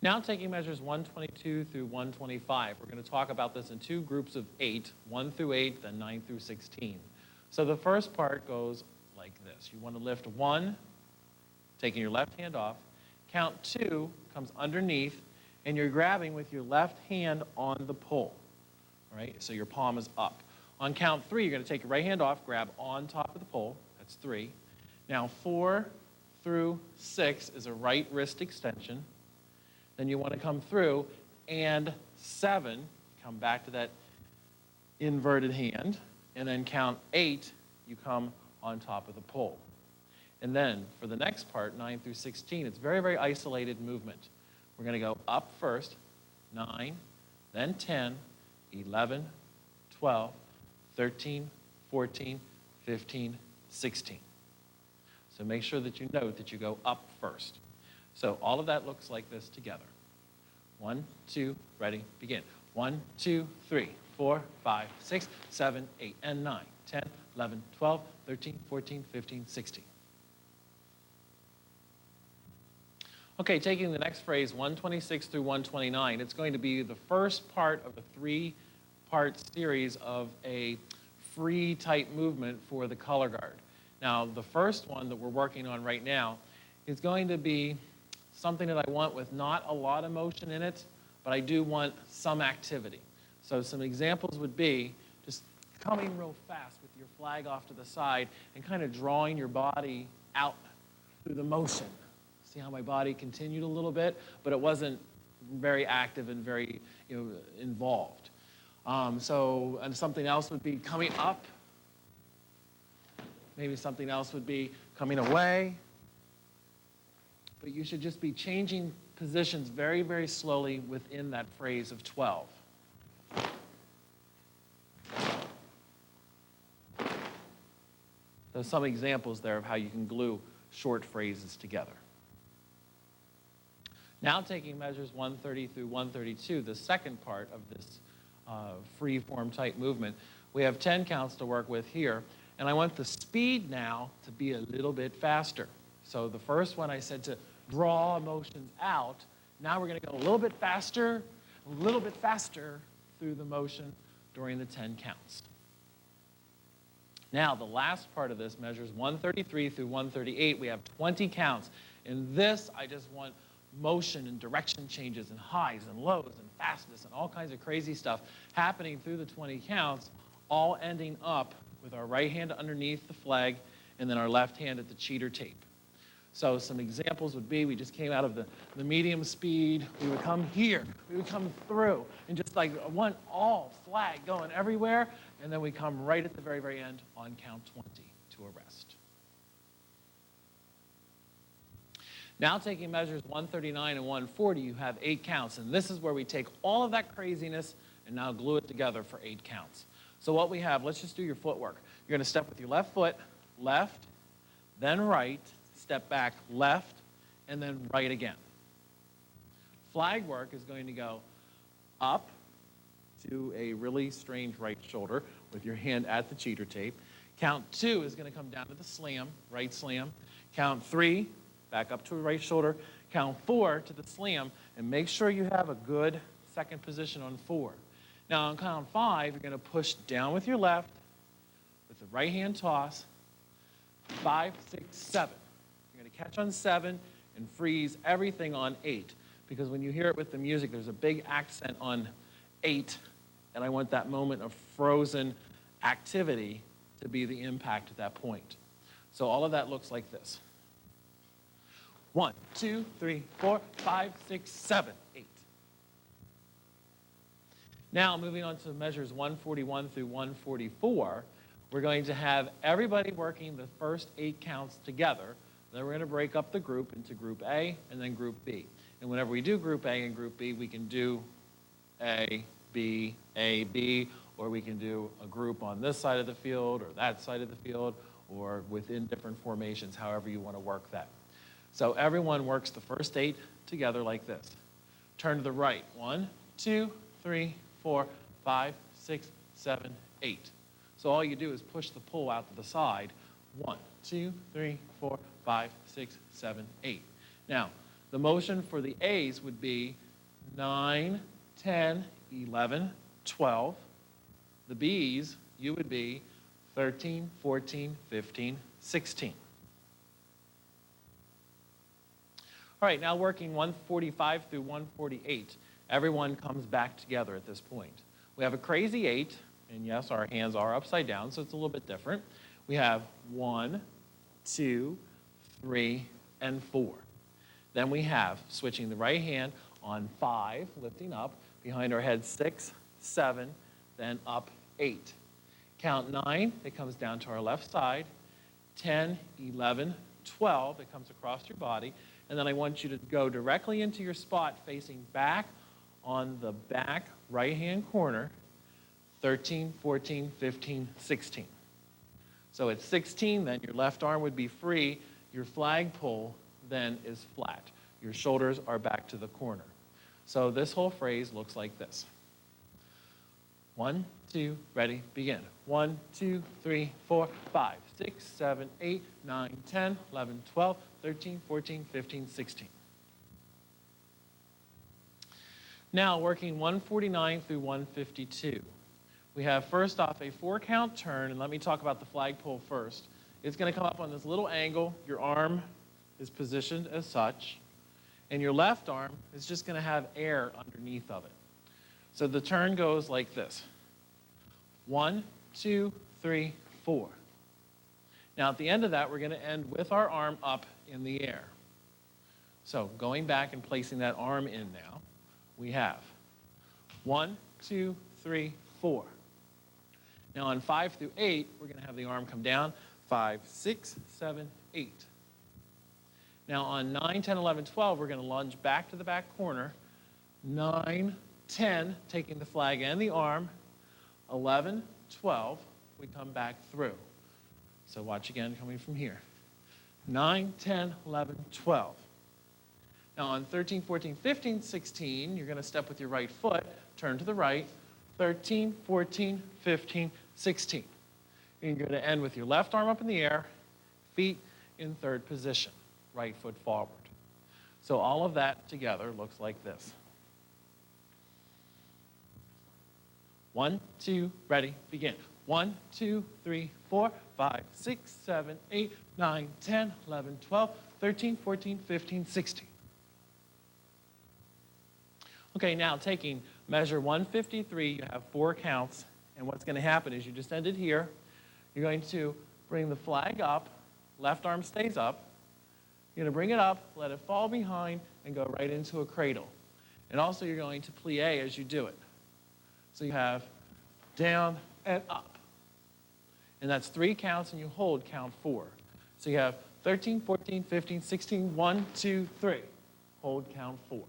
Now taking measures 122 through 125, we're going to talk about this in 2 groups of 8, 1 through 8, then 9 through 16. So the first part goes like this. You want to lift 1, taking your left hand off. Count 2 comes underneath, and you're grabbing with your left hand on the pole. All right, so your palm is up. On count 3, you're going to take your right hand off, grab on top of the pole. That's 3. Now 4 through 6 is a right wrist extension. Then you want to come through, and 7, come back to that inverted hand, and then count 8, you come on top of the pole. And then for the next part, 9 through 16, it's very, very isolated movement. We're going to go up first, 9, then 10, 11, 12, 13, 14, 15, 16. So make sure that you note that you go up first. So all of that looks like this together. 1, 2, ready, begin. 1, 2, 3, 4, 5, 6, 7, 8, and 9, 10, 11, 12, 13, 14, 15, 16. Okay, taking the next phrase, 126 through 129, it's going to be the first part of a 3-part series of a free type movement for the color guard. Now, the first one that we're working on right now is going to be something that I want with not a lot of motion in it, but I do want some activity. So some examples would be just coming real fast with your flag off to the side and kind of drawing your body out through the motion. See how my body continued a little bit, but it wasn't very active and very involved. And something else would be coming up. Maybe something else would be coming away. But you should just be changing positions very, very slowly within that phrase of 12. There's some examples there of how you can glue short phrases together. Now taking measures 130 through 132, the second part of this free form type movement, we have 10 counts to work with here. And I want the speed now to be a little bit faster. So the first one I said to draw emotions out. Now we're going to go a little bit faster through the motion during the 10 counts. Now the last part of this measures 133 through 138. We have 20 counts. In this, I just want motion and direction changes and highs and lows and fastness and all kinds of crazy stuff happening through the 20 counts, all ending up with our right hand underneath the flag and then our left hand at the cheater tape. So some examples would be, we just came out of the medium speed, we would come here, we would come through, and just like one all flag going everywhere, and then we come right at the very, very end on count 20 to arrest. Now taking measures 139 and 140, you have 8 counts, and this is where we take all of that craziness and now glue it together for 8 counts. So what we have, let's just do your footwork. You're going to step with your left foot, left, then right, step back, left, and then right again. Flag work is going to go up to a really strange right shoulder with your hand at the cheater tape. Count 2 is going to come down to the slam, right slam. Count 3, back up to a right shoulder. Count 4 to the slam, and make sure you have a good second position on 4. Now on count 5, you're going to push down with your left, with the right hand toss, 5, 6, 7. You're going to catch on 7 and freeze everything on 8. Because when you hear it with the music, there's a big accent on 8, and I want that moment of frozen activity to be the impact at that point. So all of that looks like this. 1, 2, 3, 4, 5, 6, 7, 8. Now, moving on to measures 141 through 144, we're going to have everybody working the first 8 counts together. Then we're going to break up the group into Group A and then Group B. And whenever we do Group A and Group B, we can do A, B, or we can do a group on this side of the field or that side of the field, or within different formations, however you want to work that. So everyone works the first 8 together like this. Turn to the right. 1, 2, 3, 4, 5, 6, 7, 8. So all you do is push the pull out to the side. 1, 2, 3, 4, 5, 6, 7, 8. Now, the motion for the A's would be 9, 10, 11, 12. The B's, you would be 13, 14, 15, 16. All right, now working 145 through 148. Everyone comes back together at this point. We have a crazy 8, and yes, our hands are upside down, so it's a little bit different. We have 1, 2, 3, and 4. Then we have switching the right hand on 5, lifting up, behind our head 6, 7, then up 8. Count 9, it comes down to our left side. 10, 11, 12, it comes across your body. And then I want you to go directly into your spot facing back on the back right-hand corner, 13, 14, 15, 16. So at 16, then your left arm would be free. Your flagpole then is flat. Your shoulders are back to the corner. So this whole phrase looks like this. 1, 2, ready, begin. 1, 2, 3, 4, 5, 6, 7, 8, 9, 10, 11, 12, 13, 14, 15, 16. Now working 149 through 152. We have first off a 4-count turn, and let me talk about the flagpole first. It's going to come up on this little angle. Your arm is positioned as such. And your left arm is just going to have air underneath of it. So the turn goes like this. 1, 2, 3, 4. Now at the end of that, we're going to end with our arm up in the air. So going back and placing that arm in now, we have 1, 2, 3, 4. Now on 5 through 8, we're going to have the arm come down. 5, 6, 7, 8. Now on 9, 10, 11, 12, we're going to lunge back to the back corner. 9, 10, taking the flag and the arm. 11, 12, we come back through. So watch again coming from here. 9, 10, 11, 12. Now on 13, 14, 15, 16, you're going to step with your right foot, turn to the right. 13, 14, 15, 16. And you're going to end with your left arm up in the air, feet in third position, right foot forward. So all of that together looks like this. 1, 2, ready, begin. 1, 2, 3, 4, 5, 6, 7, 8, 9, 10, 11, 12, 13, 14, 15, 16. Okay, now taking measure 153, you have 4 counts, and what's going to happen is you just ended here. You're going to bring the flag up, left arm stays up. You're going to bring it up, let it fall behind, and go right into a cradle. And also you're going to plie as you do it. So you have down and up. And that's 3 counts, and you hold count 4. So you have 13, 14, 15, 16, 1, 2, 3. Hold count 4.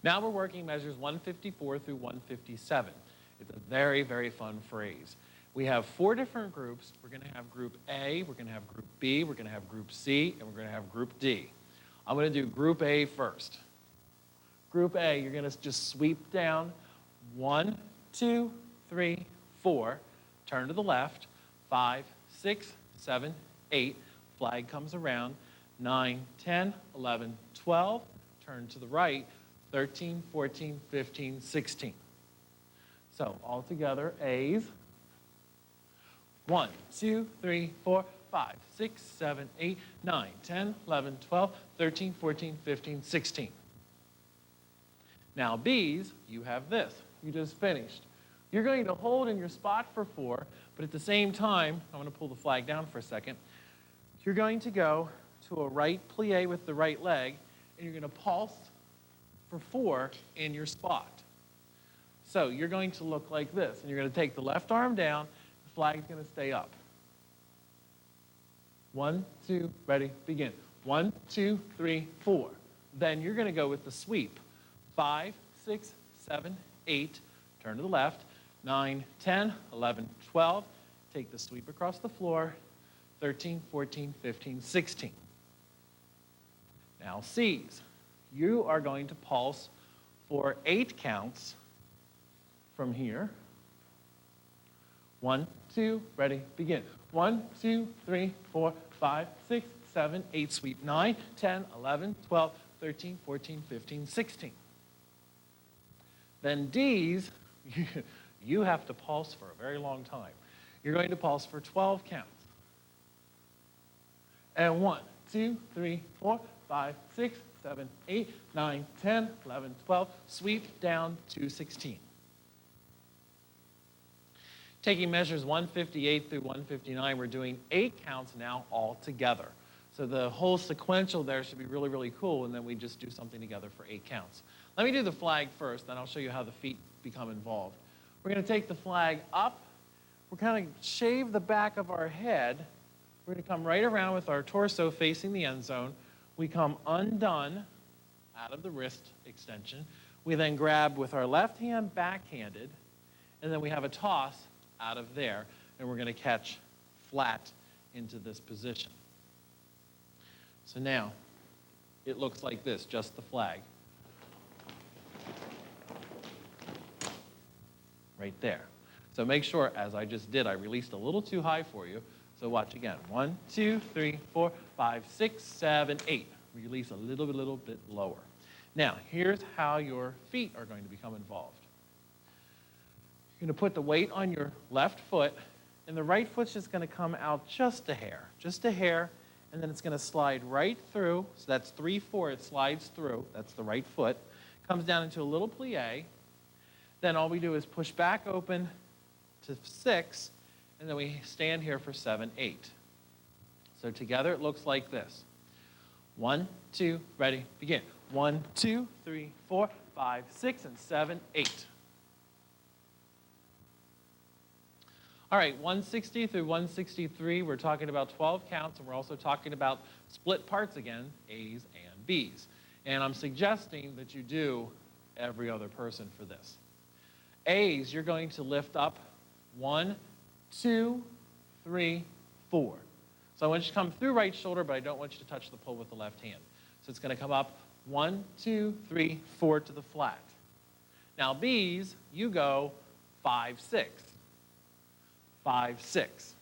Now we're working measures 154 through 157. It's a very, very fun phrase. We have 4 different groups. We're going to have group A, we're going to have group B, we're going to have group C, and we're going to have group D. I'm going to do group A first. Group A, you're going to just sweep down 1, 2, 3, 4. Turn to the left. 5, 6, 7, 8. Flag comes around. 9, 10, 11, 12. Turn to the right. 13, 14, 15, 16. So all together, A's. 1, 2, 3, 4, 5, 6, 7, 8, 9, 10, 11, 12, 13, 14, 15, 16. Now B's, you have this. You just finished. You're going to hold in your spot for 4, but at the same time, I'm going to pull the flag down for a second. You're going to go to a right plie with the right leg, and you're going to pulse for 4 in your spot. So you're going to look like this, and you're going to take the left arm down, the flag's going to stay up. 1, 2, ready, begin. 1, 2, 3, 4. Then you're going to go with the sweep. 5, 6, 7, 8, turn to the left. 9, 10, 11, 12, take the sweep across the floor. 13, 14, 15, 16. Now C's. You are going to pulse for 8 counts from here. 1, 2, ready, begin. 1, 2, 3, 4, 5, 6, 7, 8, sweep. 9, 10, 11, 12, 13, 14, 15, 16. Then D's, you have to pulse for a very long time. You're going to pulse for 12 counts. And 1, 2, 3, 4, 5, 6, 7, 8, 9, 10, 11, 12, sweep down to 16. Taking measures 158 through 159, we're doing 8 counts now all together. So the whole sequential there should be really, really cool, and then we just do something together for 8 counts. Let me do the flag first, then I'll show you how the feet become involved. We're going to take the flag up. We're kind of shave the back of our head. We're going to come right around with our torso facing the end zone. We come undone out of the wrist extension. We then grab with our left hand backhanded, and then we have a toss out of there, and we're going to catch flat into this position. So now, it looks like this, just the flag. Right there. So make sure, as I just did, I released a little too high for you. So watch again. 1, 2, 3, 4, 5, 6, 7, 8. Release a little bit lower. Now, here's how your feet are going to become involved. You're going to put the weight on your left foot, and the right foot's just going to come out just a hair, and then it's going to slide right through. So that's 3/4, it slides through. That's the right foot. Comes down into a little plie. Then all we do is push back open to 6, and then we stand here for 7, 8. So together it looks like this. 1, 2, ready, begin. 1, 2, 3, 4, 5, 6, and 7, 8. All right, 160 through 163, we're talking about 12 counts, and we're also talking about split parts again, A's and B's. And I'm suggesting that you do every other person for this. A's, you're going to lift up 1, 2, 3, 4. So I want you to come through right shoulder, but I don't want you to touch the pole with the left hand. So it's going to come up 1, 2, 3, 4 to the flat. Now B's, you go 5, 6. 5, 6.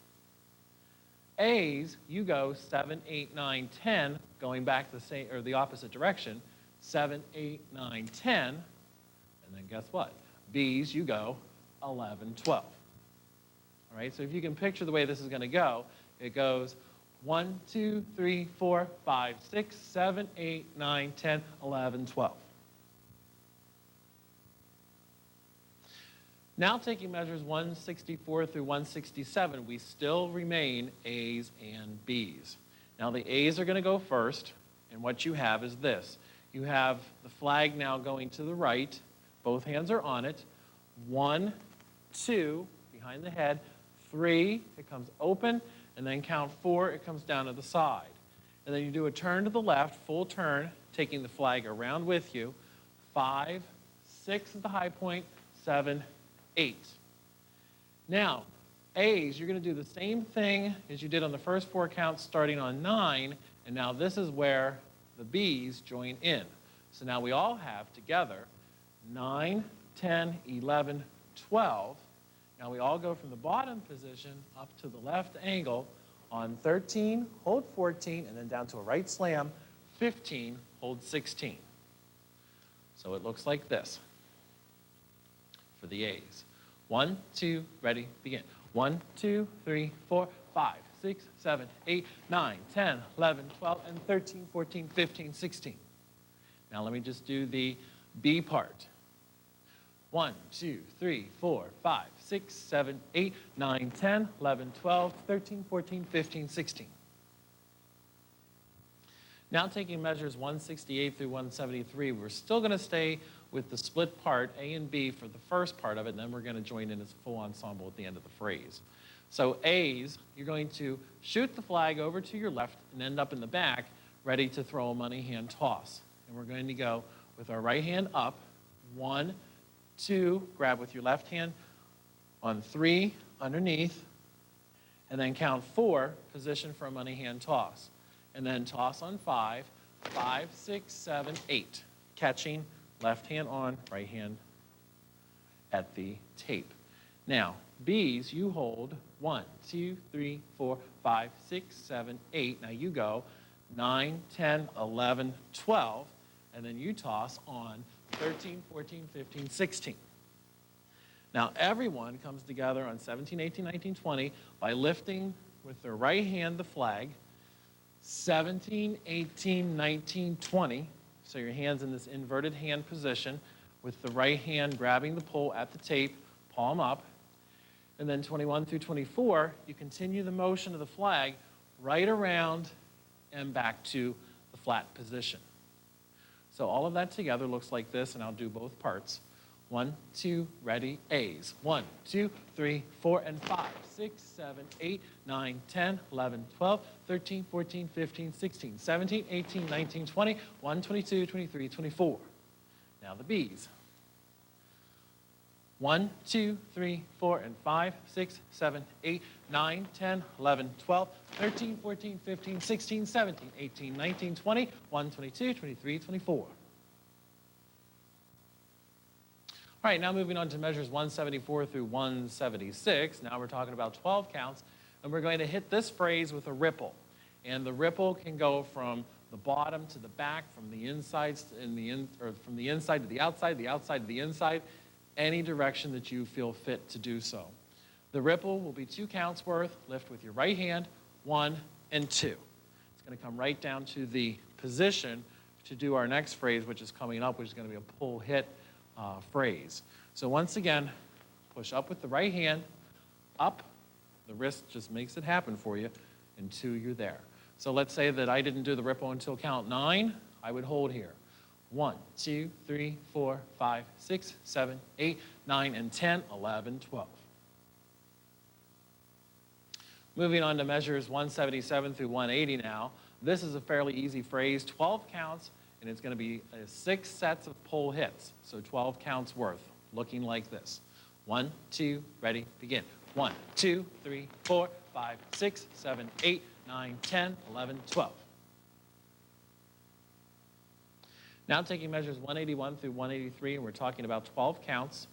A's, you go 7, 8, 9, 10, going back the same or the opposite direction. 7, 8, 9, 10, and then guess what? B's, you go 11, 12. All right, so if you can picture the way this is going to go, it goes 1, 2, 3, 4, 5, 6, 7, 8, 9, 10, 11, 12. Now taking measures 164 through 167, we still remain A's and B's. Now the A's are going to go first, and what you have is this. You have the flag now going to the right. Both hands are on it. 1, 2, behind the head. 3, it comes open, and then count 4, it comes down to the side. And then you do a turn to the left, full turn, taking the flag around with you. 5, 6 is the high point, 7, 8. Now, A's, you're going to do the same thing as you did on the first 4 counts starting on 9, and now this is where the B's join in. So now we all have together 9, 10, 11, 12. Now we all go from the bottom position up to the left angle on 13, hold 14, and then down to a right slam, 15, hold 16. So it looks like this for the A's. 1, 2, ready, begin. 1, 2, 3, 4, 5, 6, 7, 8, 9, 10, 11, 12, and 13, 14, 15, 16. Now let me just do the B part. 1, 2, 3, 4, 5, 6, 7, 8, 9, 10, 11, 12, 13, 14, 15, 16. Now taking measures 168 through 173, we're still going to stay with the split part, A and B, for the first part of it, and then we're going to join in as a full ensemble at the end of the phrase. So A's, you're going to shoot the flag over to your left and end up in the back, ready to throw a money hand toss. And we're going to go with our right hand up, 1, 2, grab with your left hand, on 3, underneath, and then count 4, position for a money hand toss. And then toss on 5, 5, 6, 7, 8, catching, left hand on, right hand at the tape. Now, B's, you hold 1, 2, 3, 4, 5, 6, 7, 8. Now you go 9, 10, 11, 12, and then you toss on 13, 14, 15, 16. Now everyone comes together on 17, 18, 19, 20 by lifting with their right hand the flag, 17, 18, 19, 20. So your hand's in this inverted hand position with the right hand grabbing the pole at the tape, palm up. And then 21 through 24, you continue the motion of the flag right around and back to the flat position. So all of that together looks like this, and I'll do both parts. 1, 2, ready, A's. 1, 2, 3, 4, and 5, 6, 7, 8, 9, 10, 11, 12, 13, 14, 15, 16, 17, 18, 19, 20, 1, 22, 23, 24. Now the B's. 1, 2, 3, 4, and 5, 6, 7, 8, 9, 10, 11, 12, 13, 14, 15, 16, 17, 18, 19, 20, 1, 22, 23, 24. All right, now moving on to measures 174 through 176. Now we're talking about 12 counts, and we're going to hit this phrase with a ripple. And the ripple can go from the bottom to the back, from the inside from the inside to the outside to the inside, any direction that you feel fit to do so. The ripple will be 2 counts worth. Lift with your right hand, 1 and 2. It's going to come right down to the position to do our next phrase, which is coming up, which is going to be a pull hit phrase. So once again, push up with the right hand, up, the wrist just makes it happen for you, and 2, you're there. So let's say that I didn't do the ripple until count 9, I would hold here. 1, 2, 3, 4, 5, 6, 7, 8, 9, and 10, 11, 12. Moving on to measures 177 through 180 now. This is a fairly easy phrase, 12 counts, and it's going to be 6 sets of pull hits, so 12 counts worth, looking like this. 1, 2, ready, begin. 1, 2, 3, 4, 5, 6, 7, 8, 9, 10, 11, 12. Now taking measures 181 through 183, and we're talking about 12 counts.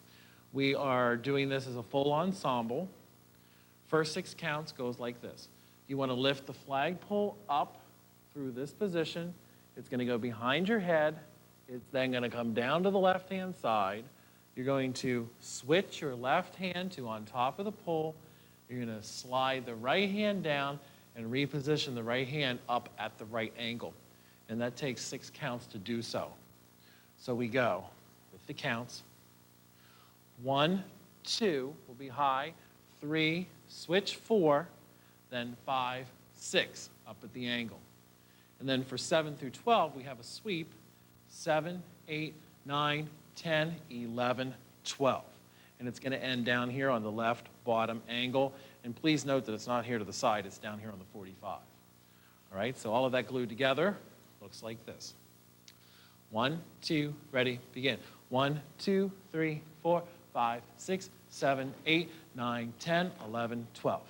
We are doing this as a full ensemble. First 6 counts goes like this. You want to lift the flagpole up through this position. It's going to go behind your head. It's then going to come down to the left-hand side. You're going to switch your left hand to on top of the pole. You're going to slide the right hand down and reposition the right hand up at the right angle. And that takes 6 counts to do so. So we go with the counts. 1, 2 will be high. 3, switch 4, then 5, 6 up at the angle. And then for 7 through 12, we have a sweep. 7, 8, 9, 10, 11, 12. And it's going to end down here on the left bottom angle. And please note that it's not here to the side, it's down here on the 45. All right, so all of that glued together looks like this. 1, 2, ready, begin. 1, 2, 3, 4, 5, 6, 7, 8, 9, 10, 11, 12.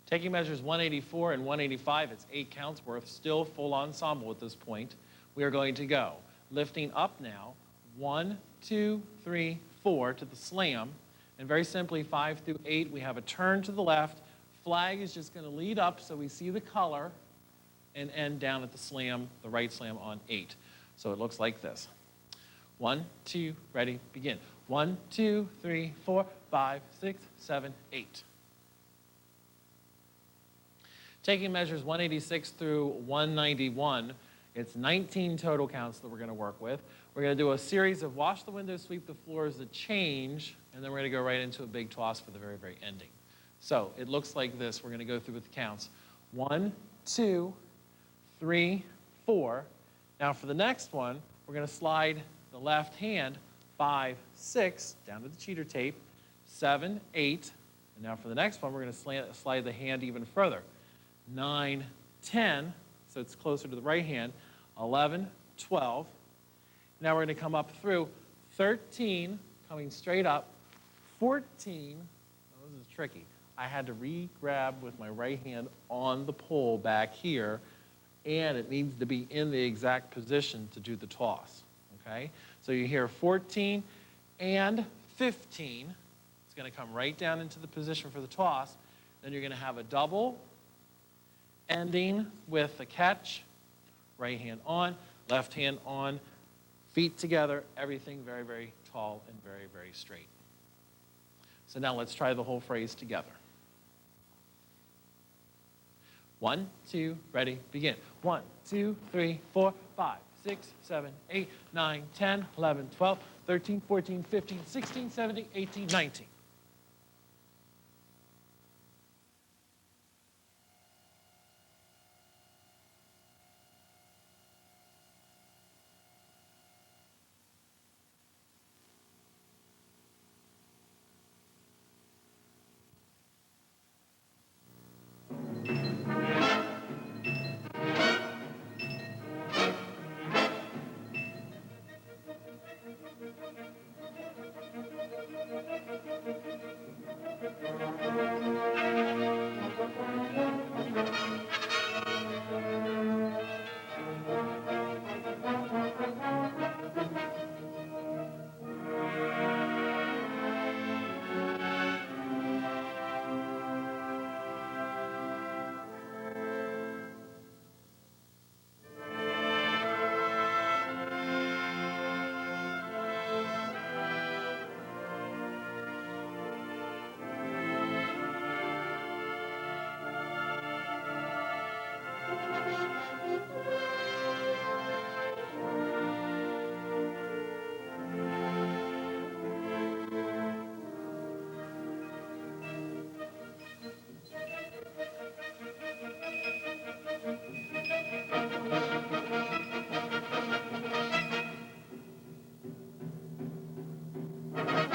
Taking measures 184 and 185, it's 8 counts worth, still full ensemble at this point. We are going to go lifting up now, 1, 2, 3, 4 to the slam, and very simply 5 through 8, we have a turn to the left. Flag is just going to lead up so we see the color and end down at the slam, the right slam on 8. So it looks like this. 1, 2, ready, begin. 1, 2, 3, 4, 5, 6, 7, 8. Taking measures 186 through 191, it's 19 total counts that we're going to work with. We're going to do a series of wash the windows, sweep the floors, the change, and then we're going to go right into a big toss for the very, very ending. So it looks like this. We're going to go through with the counts. 1, 2, 3, 4. Now for the next one, we're going to slide the left hand 5, 6 down to the cheater tape, 7, 8. And now for the next one, we're going to slide the hand even further. 9, 10, so it's closer to the right hand, 11, 12. Now we're going to come up through 13, coming straight up, 14. Oh, this is tricky. I had to re-grab with my right hand on the pole back here, and it needs to be in the exact position to do the toss, okay? So you hear 14 and 15. It's going to come right down into the position for the toss. Then you're going to have a double, ending with a catch, right hand on, left hand on, feet together, everything very, very tall and very, very straight. So now let's try the whole phrase together. 1, 2, ready, begin. 1, 2, 3, 4, 5, 6, 7, 8, 9, 10, 11, 12, 13, 14, 15, 16, 17, 18, 19. Bye.